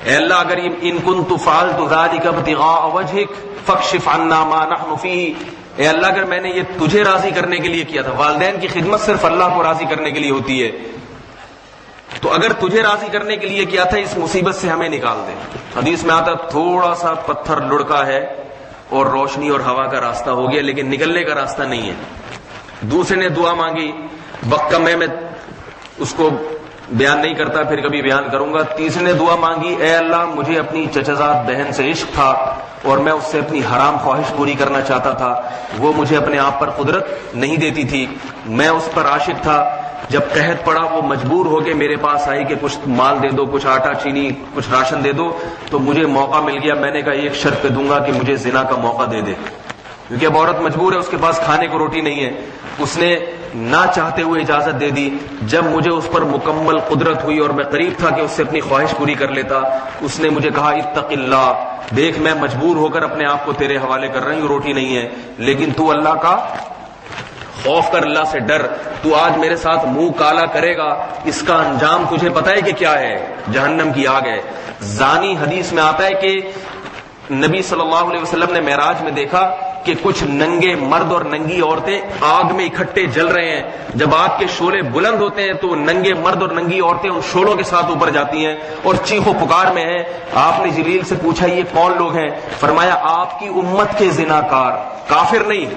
B: اے اللہ اگر ان کنت فعلت ذلک ابتغاء وجهک فاکشف عنا ما نحن فیہ. اے اللہ اگر میں نے یہ تجھے راضی کرنے کے لیے کیا تھا, والدین کی خدمت صرف اللہ کو راضی کرنے کے لیے ہوتی ہے, تو اگر تجھے راضی کرنے کے لیے کیا تھا, اس مصیبت سے ہمیں نکال دے. حدیث میں آتا تھوڑا سا پتھر لڑکا ہے اور روشنی اور ہوا کا راستہ ہو گیا, لیکن نکلنے کا راستہ نہیں ہے. دوسرے نے دعا مانگی, وقت کم ہے میں اس کو بیان نہیں کرتا, پھر کبھی بیان کروں گا. تیسرے نے دعا مانگی, اے اللہ مجھے اپنی چچزاد بہن سے عشق تھا اور میں اس سے اپنی حرام خواہش پوری کرنا چاہتا تھا, وہ مجھے اپنے آپ پر قدرت نہیں دیتی تھی, میں اس پر عاشق تھا. جب قحط پڑا وہ مجبور ہو کے میرے پاس آئی کہ کچھ مال دے دو, کچھ آٹا چینی کچھ راشن دے دو, تو مجھے موقع مل گیا. میں نے کہا ایک شرط پہ دوں گا کہ مجھے زنا کا موقع دے دے, کیونکہ اب عورت مجبور ہے, اس کے پاس کھانے کو روٹی نہیں ہے. اس نے نہ چاہتے ہوئے اجازت دے دی. جب مجھے اس پر مکمل قدرت ہوئی اور میں قریب تھا کہ اس سے اپنی خواہش پوری کر لیتا, اس نے مجھے کہا اتق اللہ, دیکھ میں مجبور ہو کر اپنے آپ کو تیرے حوالے کر رہی ہوں, روٹی نہیں ہے, لیکن تو اللہ کا خوف کر, اللہ سے ڈر. تو آج میرے ساتھ منہ کالا کرے گا, اس کا انجام تجھے پتہ ہے کہ کیا ہے, جہنم کی آگ ہے. زانی, حدیث میں آتا ہے کہ نبی صلی اللہ علیہ وسلم نے معراج میں دیکھا کہ کچھ ننگے مرد اور ننگی عورتیں آگ میں اکٹھے جل رہے ہیں. جب آگ کے شعلے بلند ہوتے ہیں تو ننگے مرد اور ننگی عورتیں ان شعلوں کے ساتھ اوپر جاتی ہیں اور چیخ و پکار میں ہیں. آپ نے جبریل سے پوچھا یہ کون لوگ ہیں؟ فرمایا آپ کی امت کے زناکار, کافر نہیں,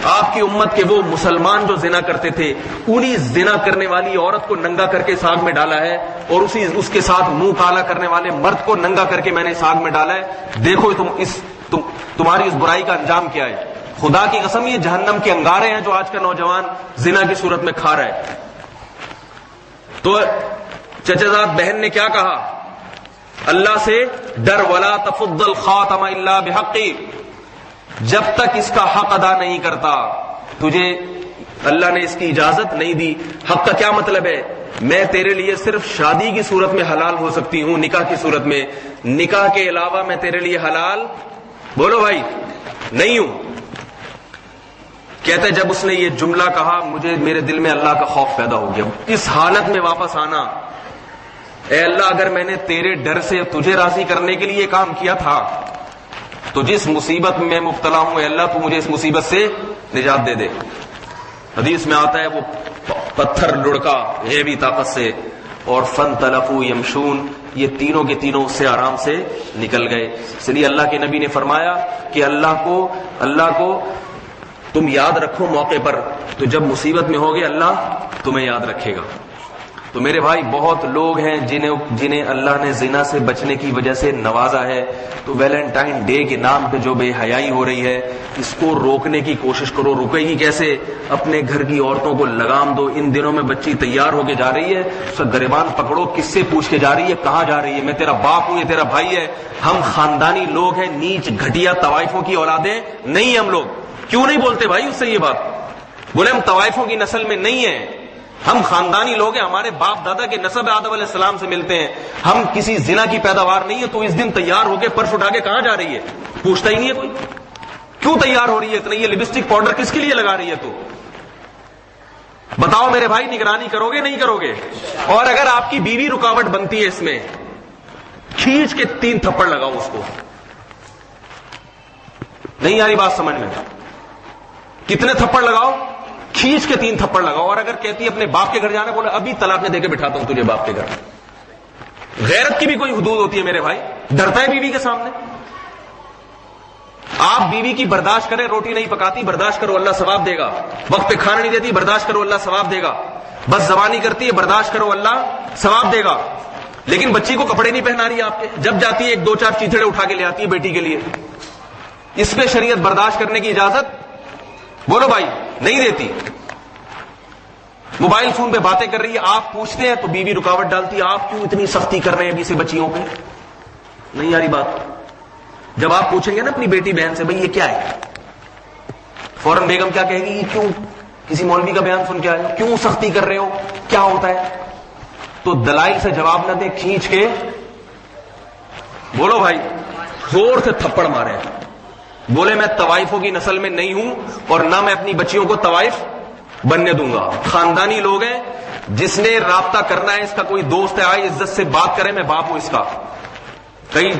B: آپ کی امت کے وہ مسلمان جو زنا کرتے تھے, انہی زنا کرنے والی عورت کو ننگا کر کے ساگ میں ڈالا ہے, اور اس کے ساتھ منہ کالا کرنے والے مرد کو ننگا کر کے میں نے ساگ میں ڈالا ہے. دیکھو تمہاری اس برائی کا انجام کیا ہے. خدا کی قسم یہ جہنم کے انگارے ہیں جو آج کا نوجوان زنا کی صورت میں کھا رہا ہے. تو چچزاد بہن نے کیا کہا, اللہ سے ڈر, ولا تفض الخاتم الا بحقی, جب تک اس کا حق ادا نہیں کرتا تجھے اللہ نے اس کی اجازت نہیں دی. حق کا کیا مطلب ہے؟ میں تیرے لیے صرف شادی کی صورت میں حلال ہو سکتی ہوں, نکاح کی صورت میں. نکاح کے علاوہ میں تیرے لیے حلال, بولو بھائی, نہیں ہوں. کہتے جب اس نے یہ جملہ کہا مجھے میرے دل میں اللہ کا خوف پیدا ہو گیا. اس حالت میں واپس آنا, اے اللہ اگر میں نے تیرے ڈر سے تجھے راضی کرنے کے لیے یہ کام کیا تھا تو جس مصیبت میں مبتلا ہوں اے اللہ تو مجھے اس مصیبت سے نجات دے دے. حدیث میں آتا ہے وہ پتھر لڑکا یہ بھی طاقت سے, اور فانطلقوا یمشون, یہ تینوں کے تینوں اس سے آرام سے نکل گئے. اس لیے اللہ کے نبی نے فرمایا کہ اللہ کو تم یاد رکھو موقع پر, تو جب مصیبت میں ہوگے اللہ تمہیں یاد رکھے گا. تو میرے بھائی بہت لوگ ہیں جنہیں اللہ نے زنا سے بچنے کی وجہ سے نوازا ہے. تو ویلنٹائن ڈے کے نام پہ جو بے حیائی ہو رہی ہے اس کو روکنے کی کوشش کرو. رکے گی کیسے؟ اپنے گھر کی عورتوں کو لگام دو. ان دنوں میں بچی تیار ہو کے جا رہی ہے, اس کا گریبان پکڑو, کس سے پوچھ کے جا رہی ہے, کہاں جا رہی ہے, میں تیرا باپ ہوں, یہ تیرا بھائی ہے. ہم خاندانی لوگ ہیں, نیچ گھٹیا طوائفوں کی اولادیں نہیں. ہم لوگ کیوں نہیں بولتے بھائی اس سے یہ بات؟ بولے ہم طوائفوں کی نسل میں نہیں ہیں, ہم خاندانی لوگ ہیں, ہمارے باپ دادا کے نسب آدم علیہ السلام سے ملتے ہیں, ہم کسی زنا کی پیداوار نہیں ہے. تو اس دن تیار ہو کے پرس اٹھا کے کہاں جا رہی ہے پوچھتا ہی نہیں ہے کوئی. کیوں تیار ہو رہی ہے اتنا؟ یہ لپسٹک پاؤڈر کس کے لیے لگا رہی ہے تو بتاؤ میرے بھائی, نگرانی کرو گے نہیں کرو گے؟ اور اگر آپ کی بیوی رکاوٹ بنتی ہے اس میں, کھینچ کے 3 تھپڑ لگاؤ اس کو. نہیں آ رہی بات سمجھ میں؟ کتنے تھپڑ لگاؤ؟ کھینچ کے 3 تھپڑ لگاؤ. اور اگر کہتی ہے اپنے باپ کے گھر جانا, بولے ابھی طلاق میں دے کے بٹھاتا ہوں تجھے باپ کے گھر. غیرت کی بھی کوئی حدود ہوتی ہے میرے بھائی؟ ڈرتا ہے بیوی کے سامنے؟ آپ بیوی کی برداشت کریں, روٹی نہیں پکاتی برداشت کرو اللہ ثواب دے گا, وقت پہ کھانا نہیں دیتی برداشت کرو اللہ ثواب دے گا, بس زبانی کرتی ہے برداشت کرو اللہ ثواب دے گا. لیکن بچی کو کپڑے نہیں پہنا رہی ہے آپ کے, جب جاتی ہے 1-2-4 چیتڑے اٹھا کے لے آتی ہے بیٹی کے لیے, اس پہ شریعت برداشت کرنے کی اجازت بولو بھائی نہیں دیتی. موبائل فون پہ باتیں کر رہی ہے, آپ پوچھتے ہیں تو بیوی رکاوٹ ڈالتی ہے, آپ کیوں اتنی سختی کر رہے ہیں ابھی سے بچیوں پہ؟ نہیں یاری بات. جب آپ پوچھیں گے نا اپنی بیٹی بہن سے, بھئی یہ کیا ہے, فوراً بیگم کیا کہے گی, یہ کیوں کسی مولوی کا بیان سن کے آئے, کیوں سختی کر رہے ہو, کیا ہوتا ہے؟ تو دلائل سے جواب نہ دے, کھینچ کے بولو بھائی, زور سے تھپڑ مارے. بولے میں طوائفوں کی نسل میں نہیں ہوں اور نہ میں اپنی بچیوں کو طوائف بننے دوں گا. خاندانی لوگ ہیں, جس نے رابطہ کرنا ہے, اس کا کوئی دوست ہے, آئے عزت سے بات کرے, میں باپ ہوں اس کا, کہیں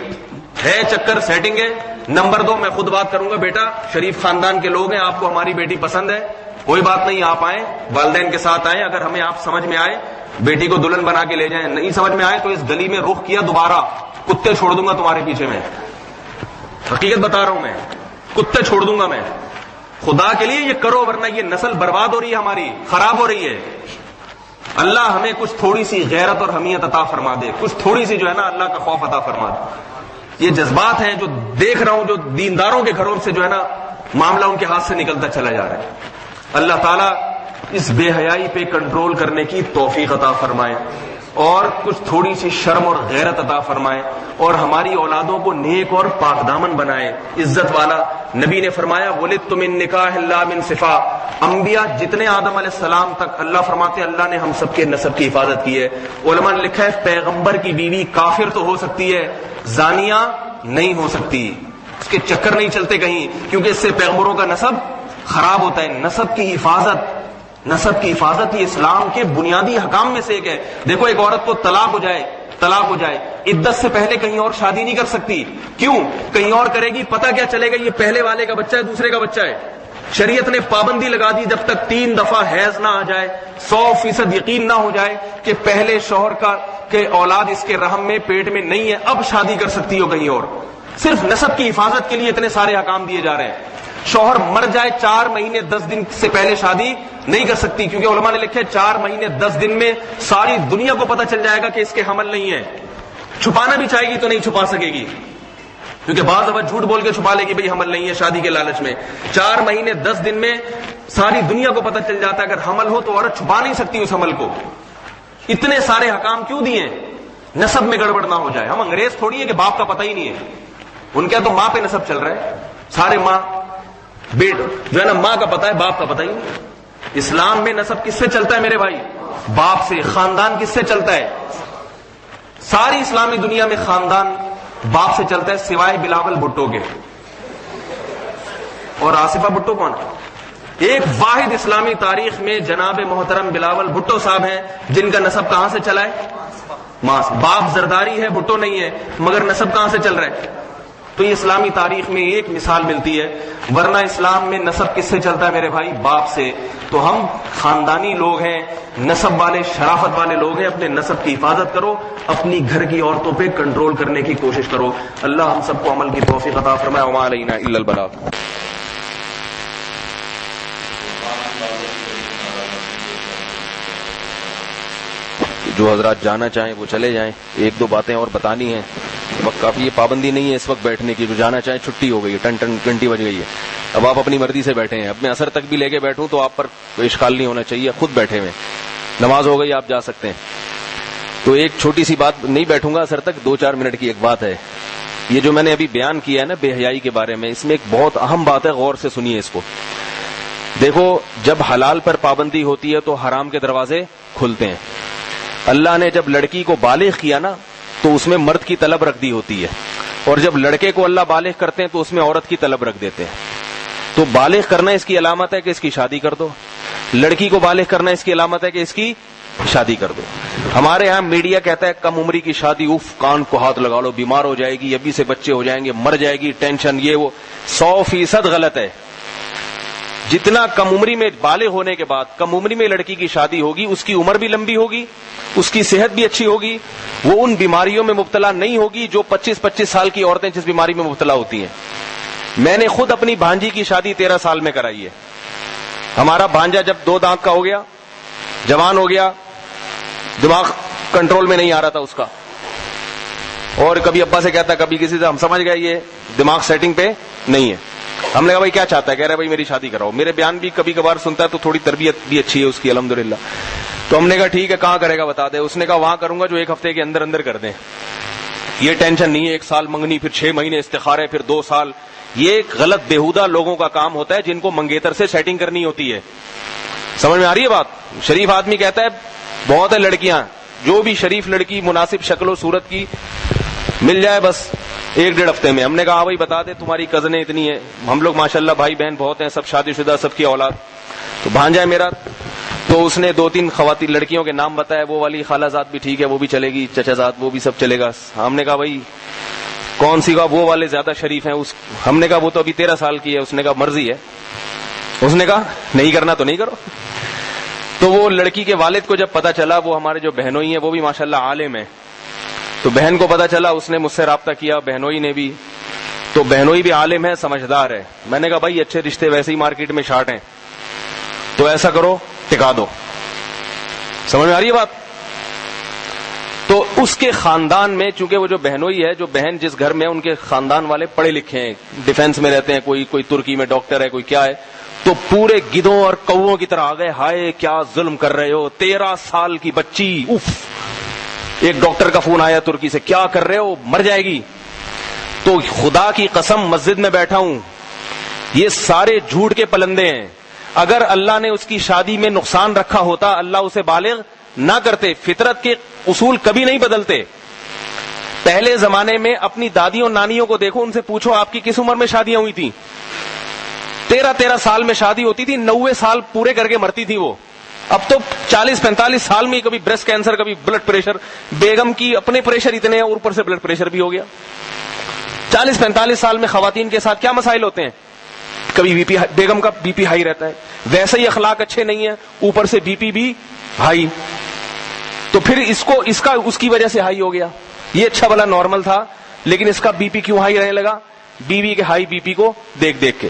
B: ہے چکر سیٹنگ ہے, نمبر 2 میں خود بات کروں گا, بیٹا شریف خاندان کے لوگ ہیں, آپ کو ہماری بیٹی پسند ہے, کوئی بات نہیں, آپ آئیں والدین کے ساتھ آئیں, اگر ہمیں آپ سمجھ میں آئے بیٹی کو دلہن بنا کے لے جائیں, نہیں سمجھ میں آئے تو اس گلی میں رخ کیا دوبارہ کتے چھوڑ دوں گا تمہارے پیچھے. میں حقیقت بتا رہا ہوں, میں کتے چھوڑ دوں گا میں. خدا کے لیے یہ کرو, ورنہ یہ نسل برباد ہو رہی ہے, ہماری خراب ہو رہی ہے. اللہ ہمیں کچھ تھوڑی سی غیرت اور حمیت عطا فرما دے, کچھ تھوڑی سی جو ہے نا اللہ کا خوف عطا فرما دے. یہ جذبات ہیں جو دیکھ رہا ہوں, جو دینداروں کے گھروں سے جو ہے نا معاملہ ان کے ہاتھ سے نکلتا چلا جا رہا ہے. اللہ تعالیٰ اس بے حیائی پہ کنٹرول کرنے کی توفیق عطا فرمائے, اور کچھ تھوڑی سی شرم اور غیرت عطا فرمائے, اور ہماری اولادوں کو نیک اور پاک دامن بنائے, عزت والا. نبی نے فرمایا ولدت من نکاح لا من صفا, انبیاء جتنے آدم علیہ السلام تک اللہ فرماتے اللہ نے ہم سب کے نسب کی حفاظت کی ہے. علماء نے لکھا ہے پیغمبر کی بیوی کافر تو ہو سکتی ہے, زانیہ نہیں ہو سکتی, اس کے چکر نہیں چلتے کہیں, کیونکہ اس سے پیغمبروں کا نسب خراب ہوتا ہے. نسب کی حفاظت یہ اسلام کے بنیادی حکام میں سے ایک ہے. دیکھو ایک عورت کو طلاق ہو جائے عدت سے پہلے کہیں اور شادی نہیں کر سکتی. کیوں؟ کہیں اور کرے گی پتہ کیا چلے گا یہ پہلے والے کا بچہ ہے دوسرے کا بچہ ہے. شریعت نے پابندی لگا دی جب تک 3 دفعہ حیض نہ آ جائے, 100% یقین نہ ہو جائے کہ پہلے شوہر کے اولاد اس کے رحم میں پیٹ میں نہیں ہے, اب شادی کر سکتی ہو کہیں اور. صرف نسب کی حفاظت کے لیے اتنے سارے احکام دیے جا رہے ہیں. شوہر مر جائے 4 مہینے 10 دن سے پہلے شادی نہیں کر سکتی, کیونکہ علماء نے لکھے 4 مہینے 10 دن میں ساری دنیا کو پتہ چل جائے گا کہ اس کے حمل نہیں ہے. چھپانا بھی چاہے گی تو نہیں چھپا سکے گی, کیونکہ بعض دفعہ جھوٹ بول کے چھپا لے گی بھئی حمل نہیں ہے شادی کے لالچ میں. 4 مہینے 10 دن میں ساری دنیا کو پتہ چل جاتا ہے اگر حمل ہو تو عورت چھپا نہیں سکتی اس حمل کو. اتنے سارے حکام کیوں دیے؟ نسب میں گڑبڑ نہ ہو جائے. ہم انگریز تھوڑی ہے کہ باپ کا پتہ ہی نہیں ہے, ان کے تو ماں پہ نسب چل رہا ہے, سارے ماں جو ہے نا ماں کا پتہ ہے، باپ کا پتہ ہی نہیں۔ اسلام میں نسب کس سے چلتا ہے میرے بھائی؟ باپ سے۔ خاندان کس سے چلتا ہے؟ ساری اسلامی دنیا میں خاندان باپ سے چلتا ہے، سوائے بلاول بھٹو کے۔ اور آصفہ بھٹو کون ہے؟ ایک واحد اسلامی تاریخ میں جناب محترم بلاول بھٹو صاحب ہیں جن کا نسب کہاں سے چلا ہے؟ ماں سے۔ باپ زرداری ہے، بھٹو نہیں ہے، مگر نسب کہاں سے چل رہا ہے؟ تو یہ اسلامی تاریخ میں ایک مثال ملتی ہے، ورنہ اسلام میں نسب کس سے چلتا ہے میرے بھائی؟ باپ سے۔ تو ہم خاندانی لوگ ہیں، نسب والے، شرافت والے لوگ ہیں۔ اپنے نسب کی حفاظت کرو، اپنی گھر کی عورتوں پہ کنٹرول کرنے کی کوشش کرو۔ اللہ ہم سب کو عمل کی توفیق عطا فرمائے۔ وما علینا الا البلاغ۔
C: جو حضرات جانا چاہیں وہ چلے جائیں، ایک دو باتیں اور بتانی ہیں، وقت کافی، یہ پابندی نہیں ہے اس وقت بیٹھنے کی، جو جانا چاہیں چھٹی ہو گئی ہے، ٹن گھنٹی بج گئی ہے، اب آپ اپنی مرضی سے بیٹھے ہیں، اب میں اثر تک بھی لے کے بیٹھوں تو آپ پر کوئی اشکال نہیں ہونا چاہیے، خود بیٹھے ہوئے، نماز ہو گئی آپ جا سکتے ہیں۔ تو ایک چھوٹی سی بات، نہیں بیٹھوں گا اثر تک، 2-4 منٹ کی ایک بات ہے، یہ جو میں نے ابھی بیان کیا ہے نا بے حیائی کے بارے میں، اس میں ایک بہت اہم بات ہے، غور سے سنیے اس کو۔ دیکھو جب حلال پر پابندی ہوتی ہے تو حرام کے دروازے کھلتے ہیں۔ اللہ نے جب لڑکی کو بالغ کیا نا تو اس میں مرد کی طلب رکھ دی ہوتی ہے، اور جب لڑکے کو اللہ بالغ کرتے ہیں تو اس میں عورت کی طلب رکھ دیتے ہیں۔ تو بالغ کرنا اس کی علامت ہے کہ اس کی شادی کر دو، لڑکی کو بالغ کرنا اس کی علامت ہے کہ اس کی شادی کر دو۔ ہمارے ہاں میڈیا کہتا ہے کم عمری کی شادی، اف کان کو ہاتھ لگا لو، بیمار ہو جائے گی، ابھی سے بچے ہو جائیں گے، مر جائے گی، ٹینشن، یہ وہ۔ 100% غلط ہے۔ جتنا کم عمری میں بالغ ہونے کے بعد کم عمری میں لڑکی کی شادی ہوگی، اس کی عمر بھی لمبی ہوگی، اس کی صحت بھی اچھی ہوگی، وہ ان بیماریوں میں مبتلا نہیں ہوگی جو 25 سال کی عورتیں جس بیماری میں مبتلا ہوتی ہیں۔ میں نے خود اپنی بھانجی کی شادی 13 سال میں کرائی ہے۔ ہمارا بھانجا جب 2 دانت کا ہو گیا، جوان ہو گیا، دماغ کنٹرول میں نہیں آ رہا تھا اس کا، اور کبھی ابا سے کہتا، کبھی کسی سے، ہم سمجھ گئے یہ دماغ سیٹنگ پہ نہیں ہے۔ ہم نے کہا بھائی کیا چاہتا ہے؟ کہہ رہا ہے بھائی میری شادی کراؤ۔ میرے بیان بھی کبھی کبھار سنتا ہے تو تھوڑی تربیت بھی اچھی ہے اس کی الحمدللہ۔ تو ہم نے کہا ٹھیک ہے، کہاں کرے گا بتا دے۔ اس نے کہا وہاں کروں گا جو 1 ہفتے کے اندر اندر کر دیں، یہ ٹینشن نہیں ہے، 1 سال منگنی، پھر 6 مہینے استخارے، پھر 2 سال۔ یہ ایک غلط بےہودہ لوگوں کا کام ہوتا ہے جن کو منگیتر سے سیٹنگ کرنی ہوتی ہے۔ سمجھ میں آ رہی ہے بات؟ شریف آدمی کہتا ہے بہت ہے لڑکیاں، جو بھی شریف لڑکی مناسب شکل و صورت کی مل جائے بس 1-1.5 ہفتے میں۔ ہم نے کہا ہاں بھائی بتا دے، تمہاری کزنیں اتنی ہیں، ہم لوگ ماشاءاللہ بھائی بہن بہت ہیں، سب شادی شدہ، سب کی اولاد۔ تو بھانجا ہے میرا، تو اس نے 2-3 خواتین لڑکیوں کے نام بتایا، وہ والی خالہ زاد بھی ٹھیک ہے، وہ بھی چلے گی، چچا زاد وہ بھی سب چلے گا۔ ہم نے کہا بھائی کون سی کا، وہ والے زیادہ شریف ہیں۔ ہم نے کہا وہ تو ابھی 13 سال کی ہے۔ اس نے کہا مرضی ہے۔ اس نے کہا نہیں کرنا تو نہیں کرو۔ تو وہ لڑکی کے والد کو جب پتا چلا، وہ ہمارے جو بہنوئی ہیں وہ بھی ماشاءاللہ عالم ہیں، تو بہن کو پتا چلا، اس نے مجھ سے رابطہ کیا، بہنوئی نے بھی، تو بہنوئی بھی عالم ہے، سمجھدار ہے۔ میں نے کہا بھائی اچھے رشتے ویسے ہی مارکیٹ میں شارٹ ہیں، تو ایسا کرو ٹکا دو۔ سمجھ میں آ رہی ہے بات؟ تو اس کے خاندان میں، چونکہ وہ جو بہنوئی ہے، جو بہن جس گھر میں، ان کے خاندان والے پڑھے لکھے ہیں، ڈیفینس میں رہتے ہیں، کوئی ترکی میں ڈاکٹر ہے، کوئی کیا ہے، تو پورے گدھوں اور کووں کی طرح آ گئے، ہائے کیا ظلم کر رہے ہو، 13 سال کی بچی، اف۔ ایک ڈاکٹر کا فون آیا ترکی سے، کیا کر رہے ہو، مر جائے گی۔ تو خدا کی قسم مسجد میں بیٹھا ہوں، یہ سارے جھوٹ کے پلندے ہیں۔ اگر اللہ نے اس کی شادی میں نقصان رکھا ہوتا، اللہ اسے بالغ نہ کرتے۔ فطرت کے اصول کبھی نہیں بدلتے۔ پہلے زمانے میں اپنی دادیوں نانیوں کو دیکھو، ان سے پوچھو آپ کی کس عمر میں شادیاں ہوئی تھیں؟ 13 سال میں شادی ہوتی تھی، 90 سال پورے کر کے مرتی تھی وہ۔ اب تو 40-45 سال میں کبھی بریسٹ کینسر، کبھی بلڈ پریشر، بیگم کی اپنے پریشر اتنے ہیں، اور اوپر سے بلڈ پریشر بھی ہو گیا۔ 40-45 سال میں خواتین کے ساتھ کیا مسائل ہوتے ہیں؟ کبھی بی پی، بیگم کا بی پی ہائی رہتا ہے، ویسے ہی اخلاق اچھے نہیں ہیں، اوپر سے بی پی بھی ہائی، تو پھر اس کی وجہ سے ہائی ہو گیا۔ یہ اچھا بلا نارمل تھا، لیکن اس کا بی پی کیوں ہائی رہنے لگا؟ بیوی کے ہائی بی پی کو دیکھ دیکھ کے۔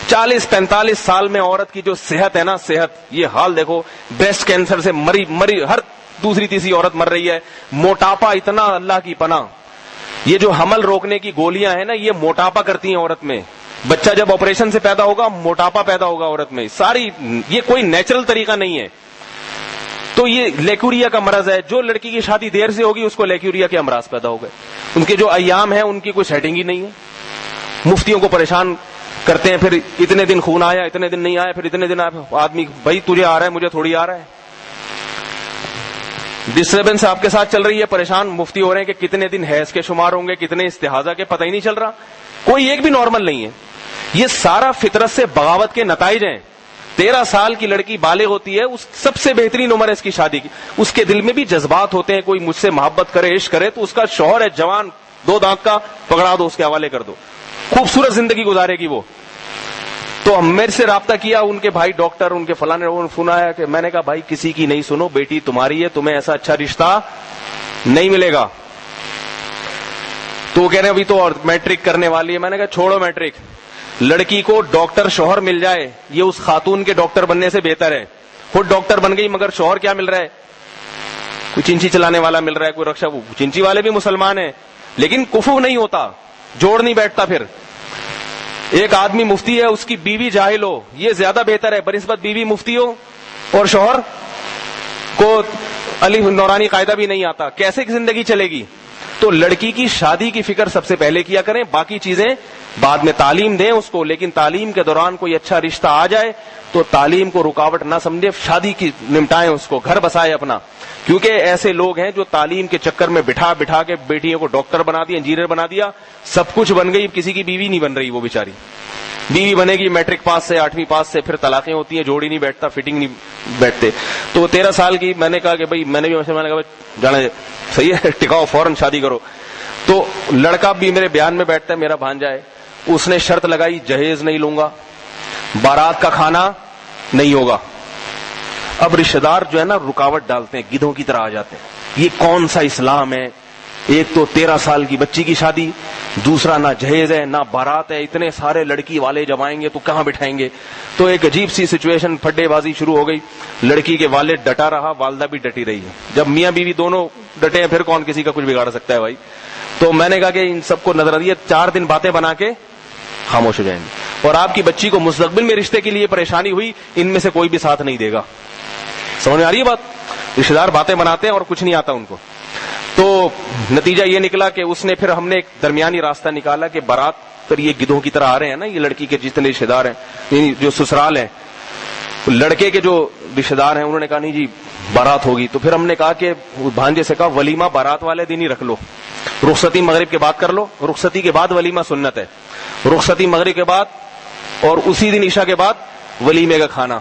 C: 40-45 سال میں عورت کی جو صحت ہے نا، صحت، یہ حال دیکھو، بریسٹ کینسر سے مری ہر دوسری تیسری عورت مر رہی ہے، موٹاپا اتنا، اللہ کی پناہ۔ یہ جو حمل روکنے کی گولیاں ہیں نا، یہ موٹاپا کرتی ہیں عورت میں۔ بچہ جب آپریشن سے پیدا ہوگا، موٹاپا پیدا ہوگا عورت میں، ساری، یہ کوئی نیچرل طریقہ نہیں ہے۔ تو یہ لیکوریا کا مرض ہے۔ جو لڑکی کی شادی دیر سے ہوگی اس کو لیکوریا کے امراض پیدا ہو گئے۔ ان کے جو ایام ہیں ان کی کوئی سیٹنگ ہی نہیں ہے، مفتیوں کو پریشان کرتے ہیں, پھر اتنے دن خون آیا, اتنے دن نہیں آیا, پھر اتنے دن آیا, آدمی بھائی تجھے آ رہا ہے مجھے تھوڑی آ رہا ہے. ڈسٹربنس آپ کے ساتھ چل رہی ہے, پریشان مفتی ہو رہے ہیں کہ کتنے دن حیض کے شمار ہوں گے, کتنے استحاضہ کے, پتہ ہی نہیں چل رہا. کوئی ایک بھی نارمل نہیں ہے. یہ سارا فطرت سے بغاوت کے نتائج ہیں. 13 سال کی لڑکی بالغ ہوتی ہے, اس سب سے بہترین عمر ہے اس کی شادی کی, اس کے دل میں بھی جذبات ہوتے ہیں, کوئی مجھ سے محبت کرے, عشق کرے, تو اس کا شوہر ہے جوان 2 دانت کا, پکڑا دو, اس کے حوالے کر دو, خوبصورت زندگی گزارے گی وہ. تو میرے سے رابطہ کیا ان کے بھائی ڈاکٹر, ان کے فلاں نے فون آیا کہ میں نے کہا بھائی کسی کی نہیں سنو, بیٹی تمہاری ہے, تمہیں ایسا اچھا رشتہ نہیں ملے گا. تو وہ کہہ رہے ہیں ابھی تو اور میٹرک کرنے والی ہے. میں نے کہا چھوڑو میٹرک, لڑکی کو ڈاکٹر شوہر مل جائے یہ اس خاتون کے ڈاکٹر بننے سے بہتر ہے. خود ڈاکٹر بن گئی مگر شوہر کیا مل رہا ہے, کوئی چنچی چلانے والا مل رہا ہے, کوئی رکشا. چنچی والے بھی مسلمان ہیں لیکن کفو نہیں ہوتا, جوڑ نہیں بیٹھتا. پھر ایک آدمی مفتی ہے, اس کی بیوی جاہل ہو, یہ زیادہ بہتر ہے بنسبت بیوی مفتی ہو اور شوہر کو علی نورانی قاعدہ بھی نہیں آتا. کیسے زندگی چلے گی؟ تو لڑکی کی شادی کی فکر سب سے پہلے کیا کریں, باقی چیزیں بعد میں. تعلیم دیں اس کو, لیکن تعلیم کے دوران کوئی اچھا رشتہ آ جائے تو تعلیم کو رکاوٹ نہ سمجھے, شادی کی نمٹائیں اس کو, گھر بسائے اپنا. کیونکہ ایسے لوگ ہیں جو تعلیم کے چکر میں بٹھا بٹھا کے بیٹیوں کو ڈاکٹر بنا دیا, انجینئر بنا دیا, سب کچھ بن گئی, کسی کی بیوی نہیں بن رہی. وہ بیچاری بیوی بنے گی میٹرک پاس سے, 8ویں پاس سے, پھر طلاقیں ہوتی ہیں, جوڑی نہیں بیٹھتا, فٹنگ نہیں بیٹھتے. تو 13 سال کی میں نے کہا کہ بھائی میں نے بھی کہا جانا صحیح ہے, ٹکاؤ, فوراً شادی کرو. تو لڑکا بھی میرے بیان میں بیٹھتا ہے, میرا بھانجا ہے, اس نے شرط لگائی جہیز نہیں لوں گا, بارات کا کھانا نہیں ہوگا. اب رشتہ دار جو ہے نا رکاوٹ ڈالتے ہیں, گدھوں کی طرح آ جاتے ہیں. یہ کون سا اسلام ہے؟ ایک تو 13 سال کی بچی کی شادی, دوسرا نہ جہیز ہے نہ بارات ہے, اتنے سارے لڑکی والے جب آئیں گے تو کہاں بٹھائیں گے؟ تو ایک عجیب سی سچویشن, پھڈے بازی شروع ہو گئی. لڑکی کے والد ڈٹا رہا, والدہ بھی ڈٹی رہی ہے. جب میاں بیوی دونوں ڈٹے ہیں پھر کون کسی کا کچھ بگاڑ سکتا ہے بھائی؟ تو میں نے کہا کہ ان سب کو نظر دیا, 4 دن باتیں بنا کے خاموش ہو جائیں گے, اور آپ کی بچی کو مستقبل میں رشتے کے لیے پریشانی ہوئی, ان میں سے کوئی بھی ساتھ نہیں دے گا. سمجھ میں آ رہی ہے بات؟ رشتے دار باتیں بناتے ہیں اور کچھ نہیں آتا ان کو. تو نتیجہ یہ نکلا کہ اس نے, پھر ہم نے ایک درمیانی راستہ نکالا کہ بارات پر یہ گدھوں کی طرح آ رہے ہیں نا, یہ لڑکی کے جتنے رشتے دار ہیں, جو سسرال ہیں, لڑکے کے جو رشتے دار ہیں, انہوں نے کہا نہیں جی بارات ہوگی. تو پھر ہم نے کہا کہ بھانجے سے کہا ولیمہ بارات والے دن ہی رکھ لو, رخصتی مغرب کے بعد کر لو, رخصتی کے بعد ولیمہ سنت ہے, رخصتی مغرب کے بعد اور اسی دن عشاء کے بعد ولیمے کا کھانا,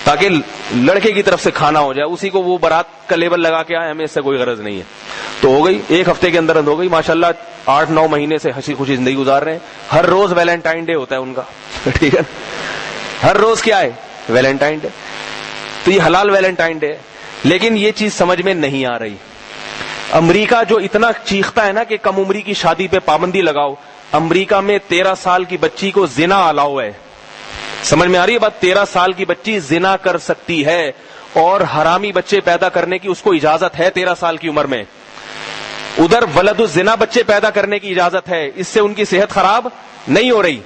C: تاکہ لڑکے کی طرف سے کھانا ہو جائے, اسی کو وہ بارات کا لیبل لگا کے آئے, ہمیں اس سے کوئی غرض نہیں ہے. تو ہو گئی, 1 ہفتے کے اندر ہو گئی ماشاءاللہ. 8-9 مہینے سے ہنسی خوشی زندگی گزار رہے ہیں. ہر روز ویلنٹائن ڈے ہوتا ہے ان کا, ٹھیک ہے, ہر روز کیا ہے ویلنٹائن ڈے. تو یہ حلال ویلنٹائن ڈے ہے. لیکن یہ چیز سمجھ میں نہیں آ رہی. امریکہ جو اتنا چیختا ہے نا کہ کم عمری کی شادی پہ پابندی لگاؤ, امریکہ میں 13 سال کی بچی کو زنا الاؤ ہے. سمجھ میں آ رہی ہے بات؟ 13 سال کی بچی زنا کر سکتی ہے, اور حرامی بچے پیدا کرنے کی اس کو اجازت ہے 13 سال کی عمر میں. ادھر ولد الزنا بچے پیدا کرنے کی اجازت ہے, اس سے ان کی صحت خراب نہیں ہو رہی.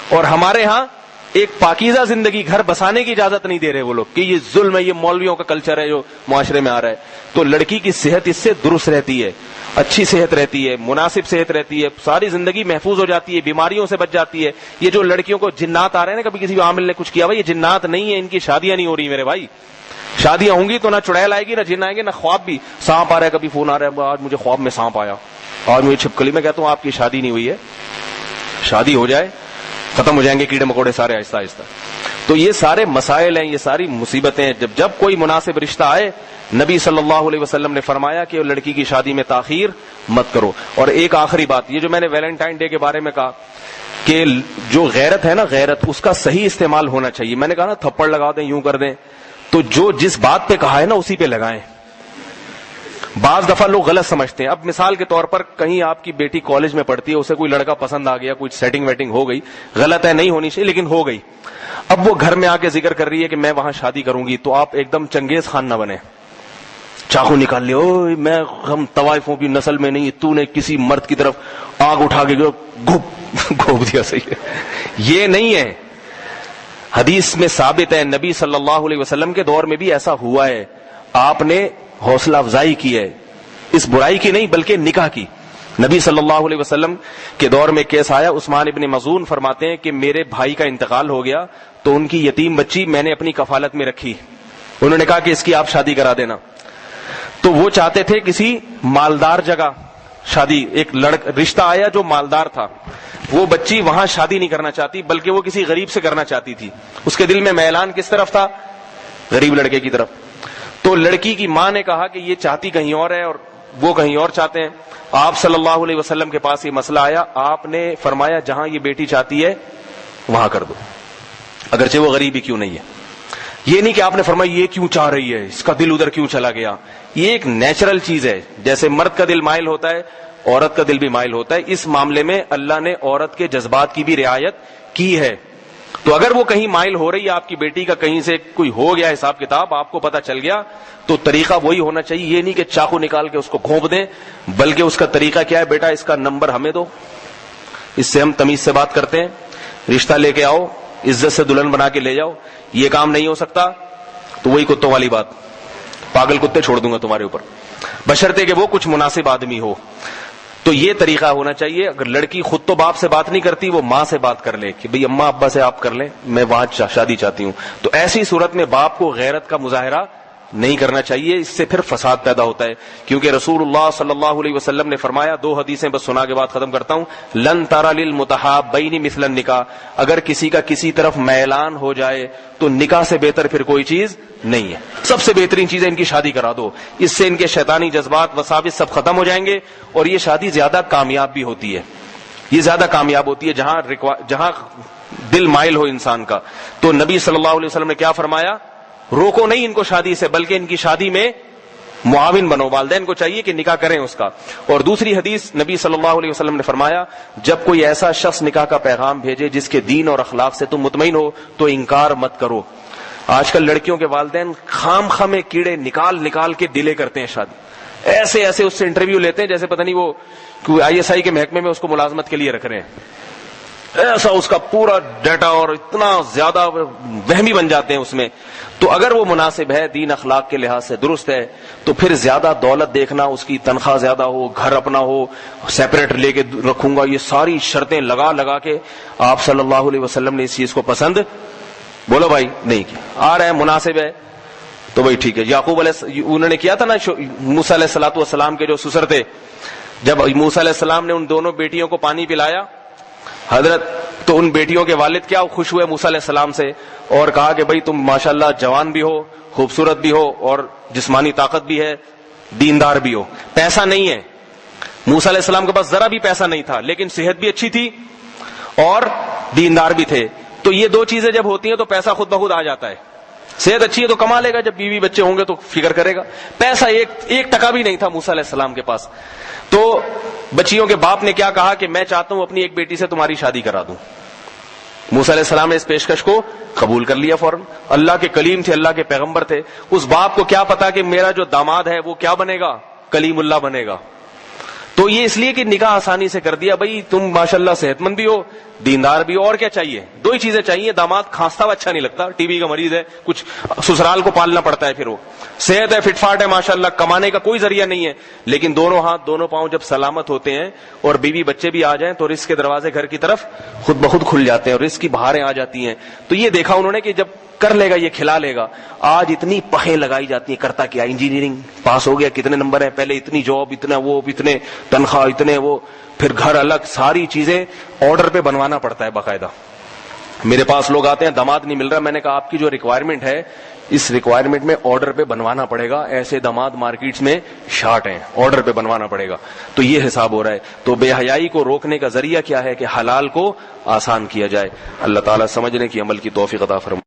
C: اور ہمارے ہاں ایک پاکیزہ زندگی گھر بسانے کی اجازت نہیں دے رہے وہ لوگ, کہ یہ ظلم ہے, یہ مولویوں کا کلچر ہے جو معاشرے میں آ رہا ہے. تو لڑکی کی صحت اس سے درست رہتی ہے, اچھی صحت رہتی ہے, مناسب صحت رہتی ہے, ساری زندگی محفوظ ہو جاتی ہے, بیماریوں سے بچ جاتی ہے. یہ جو لڑکیوں کو جنات آ رہے ہیں نا, کبھی کسی عامل نے کچھ کیا, بھائی یہ جنات نہیں ہے, ان کی شادیاں نہیں ہو رہی میرے بھائی. شادیاں ہوں گی تو نہ چڑیل آئے گی, نہ جن آئے گی, نہ خواب بھی. سانپ آ رہا ہے, کبھی فون آ رہا ہے, آج مجھے خواب میں سانپ آیا, آج مجھے چھپکلی. میں کہتا ہوں آپ کی شادی نہیں ہوئی ہے, شادی ہو جائے ختم ہو جائیں گے کیڑے مکوڑے سارے آہستہ آہستہ. تو یہ سارے مسائل ہیں, یہ ساری مصیبتیں ہیں. جب کوئی مناسب رشتہ آئے, نبی صلی اللہ علیہ وسلم نے فرمایا کہ لڑکی کی شادی میں تاخیر مت کرو. اور ایک آخری بات, یہ جو میں نے ویلنٹائن ڈے کے بارے میں کہا کہ جو غیرت ہے نا, غیرت, اس کا صحیح استعمال ہونا چاہیے. میں نے کہا نا تھپڑ لگا دیں, یوں کر دیں, تو جو جس بات پہ کہا ہے نا اسی پہ لگائیں. بعض دفعہ لوگ غلط سمجھتے ہیں. اب مثال کے طور پر کہیں آپ کی بیٹی کالج میں پڑھتی ہے, اسے کوئی لڑکا پسند آ گیا, کوئی سیٹنگ ویٹنگ ہو گئی, غلط ہے, نہیں ہونی چاہیے لیکن ہو گئی. اب وہ گھر میں آ کے ذکر کر رہی ہے کہ میں وہاں شادی کروں گی, تو آپ ایک دم چنگیز خان نہ بنے, چاقو نکال لے, او میں ہم طوائفوں کی نسل میں نہیں, تو نے کسی مرد کی طرف آگ اٹھا کے گھوپ دیا. صحیح ہے, یہ نہیں ہے. حدیث میں ثابت ہے, نبی صلی اللہ علیہ وسلم کے دور میں بھی ایسا ہوا ہے. آپ نے حوصلہ افزائی کی ہے, اس برائی کی نہیں بلکہ نکاح کی. نبی صلی اللہ علیہ وسلم کے دور میں کیس آیا، عثمان ابن مظعون فرماتے ہیں کہ میرے بھائی کا انتقال ہو گیا تو ان کی یتیم بچی میں نے اپنی کفالت میں رکھی. انہوں نے کہا کہ اس کی آپ شادی کرا دینا. تو وہ چاہتے تھے کسی مالدار جگہ شادی، ایک رشتہ آیا جو مالدار تھا. وہ بچی وہاں شادی نہیں کرنا چاہتی بلکہ وہ کسی غریب سے کرنا چاہتی تھی. اس کے دل میں میلان کس طرف تھا؟ غریب لڑکے کی طرف. تو لڑکی کی ماں نے کہا کہ یہ چاہتی کہیں اور ہے اور وہ کہیں اور چاہتے ہیں. آپ صلی اللہ علیہ وسلم کے پاس یہ مسئلہ آیا. آپ نے فرمایا جہاں یہ بیٹی چاہتی ہے وہاں کر دو، اگرچہ وہ غریب ہی کیوں نہیں ہے. یہ نہیں کہ آپ نے فرمایا یہ کیوں چاہ رہی ہے، اس کا دل ادھر کیوں چلا گیا. یہ ایک نیچرل چیز ہے، جیسے مرد کا دل مائل ہوتا ہے عورت کا دل بھی مائل ہوتا ہے. اس معاملے میں اللہ نے عورت کے جذبات کی بھی رعایت کی ہے. تو اگر وہ کہیں مائل ہو رہی ہے آپ کی بیٹی کا، کہیں سے کوئی ہو گیا حساب کتاب، آپ کو پتا چل گیا، تو طریقہ وہی ہونا چاہیے. یہ نہیں کہ چاقو نکال کے اس کو گھونپ دیں، بلکہ اس کا طریقہ کیا ہے؟ بیٹا اس کا نمبر ہمیں دو، اس سے ہم تمیز سے بات کرتے ہیں، رشتہ لے کے آؤ، عزت سے دلہن بنا کے لے جاؤ. یہ کام نہیں ہو سکتا تو وہی کتوں والی بات، پاگل کتے چھوڑ دوں گا تمہارے اوپر، بشرطے کہ وہ کچھ مناسب آدمی ہو. تو یہ طریقہ ہونا چاہیے. اگر لڑکی خود تو باپ سے بات نہیں کرتی، وہ ماں سے بات کر لے کہ بھئی اماں ابا سے آپ کر لیں، میں وہاں شادی چاہتی ہوں. تو ایسی صورت میں باپ کو غیرت کا مظاہرہ نہیں کرنا چاہیے، اس سے پھر فساد پیدا ہوتا ہے. کیونکہ رسول اللہ صلی اللہ علیہ وسلم نے فرمایا، 2 حدیثیں بس سنا کے بعد ختم کرتا ہوں، لن ترى للمتحابین مثل النکاح، اگر کسی کا کسی طرف میلان ہو جائے تو نکاح سے بہتر پھر کوئی چیز نہیں ہے. سب سے بہترین چیز ہے ان کی شادی کرا دو، اس سے ان کے شیطانی جذبات وساوس سب ختم ہو جائیں گے. اور یہ شادی زیادہ کامیاب بھی ہوتی ہے، یہ زیادہ کامیاب ہوتی ہے جہاں دل مائل ہو انسان کا. تو نبی صلی اللہ علیہ وسلم نے کیا فرمایا؟ روکو نہیں ان کو شادی سے، بلکہ ان کی شادی میں معاون بنو. والدین کو چاہیے کہ نکاح کریں اس کا. اور دوسری حدیث نبی صلی اللہ علیہ وسلم نے فرمایا، جب کوئی ایسا شخص نکاح کا پیغام بھیجے جس کے دین اور اخلاق سے تم مطمئن ہو تو انکار مت کرو. آج کل لڑکیوں کے والدین خام میں کیڑے نکال کے ڈیلے کرتے ہیں شادی. ایسے اس سے انٹرویو لیتے ہیں جیسے پتہ نہیں وہ ISI کے محکمے میں اس کو ملازمت کے لیے رکھ رہے ہیں. ایسا اس کا پورا ڈیٹا اور اتنا زیادہ وہمی بن جاتے ہیں اس میں. تو اگر وہ مناسب ہے، دین اخلاق کے لحاظ سے درست ہے، تو پھر زیادہ دولت دیکھنا، اس کی تنخواہ زیادہ ہو، گھر اپنا ہو، سیپریٹ لے کے رکھوں گا، یہ ساری شرطیں لگا کے آپ صلی اللہ علیہ وسلم نے اس چیز کو پسند بولو بھائی نہیں کیا. آ رہا ہے مناسب ہے تو بھائی ٹھیک ہے. یعقوب علیہ انہوں نے کیا تھا نا، موسیٰ علیہ الصلوۃ والسلام کے جو سسر تھے، جب موسیٰ علیہ السلام نے ان دونوں بیٹیوں کو پانی پلایا حضرت، تو ان بیٹیوں کے والد کیا خوش ہوئے موسیٰ علیہ السلام سے اور کہا کہ بھئی تم ماشاءاللہ جوان بھی ہو، خوبصورت بھی ہو اور جسمانی طاقت بھی ہے، دیندار بھی ہو. پیسہ نہیں ہے، موسیٰ علیہ السلام کے پاس ذرا بھی پیسہ نہیں تھا، لیکن صحت بھی اچھی تھی اور دیندار بھی تھے. تو یہ 2 چیزیں جب ہوتی ہیں تو پیسہ خود بخود آ جاتا ہے. صحت اچھی ہے تو کما لے گا، جب بیوی بچے ہوں گے تو فکر کرے گا. پیسہ ایک ٹکا بھی نہیں تھا موسیٰ علیہ السلام کے پاس. تو بچیوں کے باپ نے کیا کہا کہ میں چاہتا ہوں اپنی ایک بیٹی سے تمہاری شادی کرا دوں. موسیٰ علیہ السلام نے اس پیشکش کو قبول کر لیا فوراً. اللہ کے کلیم تھے، اللہ کے پیغمبر تھے. اس باپ کو کیا پتا کہ میرا جو داماد ہے وہ کیا بنے گا؟ کلیم اللہ بنے گا. تو یہ اس لیے کہ نکاح آسانی سے کر دیا. بھائی تم ماشاءاللہ صحت مند بھی ہو، دیندار بھی ہو، اور کیا چاہیے؟ 2 ہی چیزیں چاہیے. داماد کھانستا ہوا اچھا نہیں لگتا، TB کا مریض ہے، کچھ سسرال کو پالنا پڑتا ہے، پھر وہ صحت ہے، فٹ فاٹ ہے ماشاءاللہ، کمانے کا کوئی ذریعہ نہیں ہے، لیکن دونوں ہاتھ دونوں پاؤں جب سلامت ہوتے ہیں اور بیوی بچے بھی آ جائیں تو رزق کے دروازے گھر کی طرف خود بخود کھل جاتے ہیں اور رزق کی بہاریں آ جاتی ہیں. تو یہ دیکھا انہوں نے کہ جب کر لے گا یہ کھلا لے گا. آج اتنی پہیں لگائی جاتی ہیں، کرتا کیا؟ انجینئرنگ پاس ہو گیا، کتنے نمبر ہیں، پہلے اتنی جاب، اتنا وہ، اتنے تنخواہ، اتنے وہ، پھر گھر الگ، ساری چیزیں آرڈر پہ بنوانا پڑتا ہے باقاعدہ. میرے پاس لوگ آتے ہیں داماد نہیں مل رہا، میں نے کہا آپ کی جو ریکوائرمنٹ ہے اس ریکوائرمنٹ میں آرڈر پہ بنوانا پڑے گا. ایسے داماد مارکیٹس میں شارٹ ہیں، آرڈر پہ بنوانا پڑے گا. تو یہ حساب ہو رہا ہے. تو بے حیائی کو روکنے کا ذریعہ کیا ہے کہ حلال کو آسان کیا جائے. اللہ تعالیٰ سمجھنے کی عمل کی توفیق عطا فرمائے.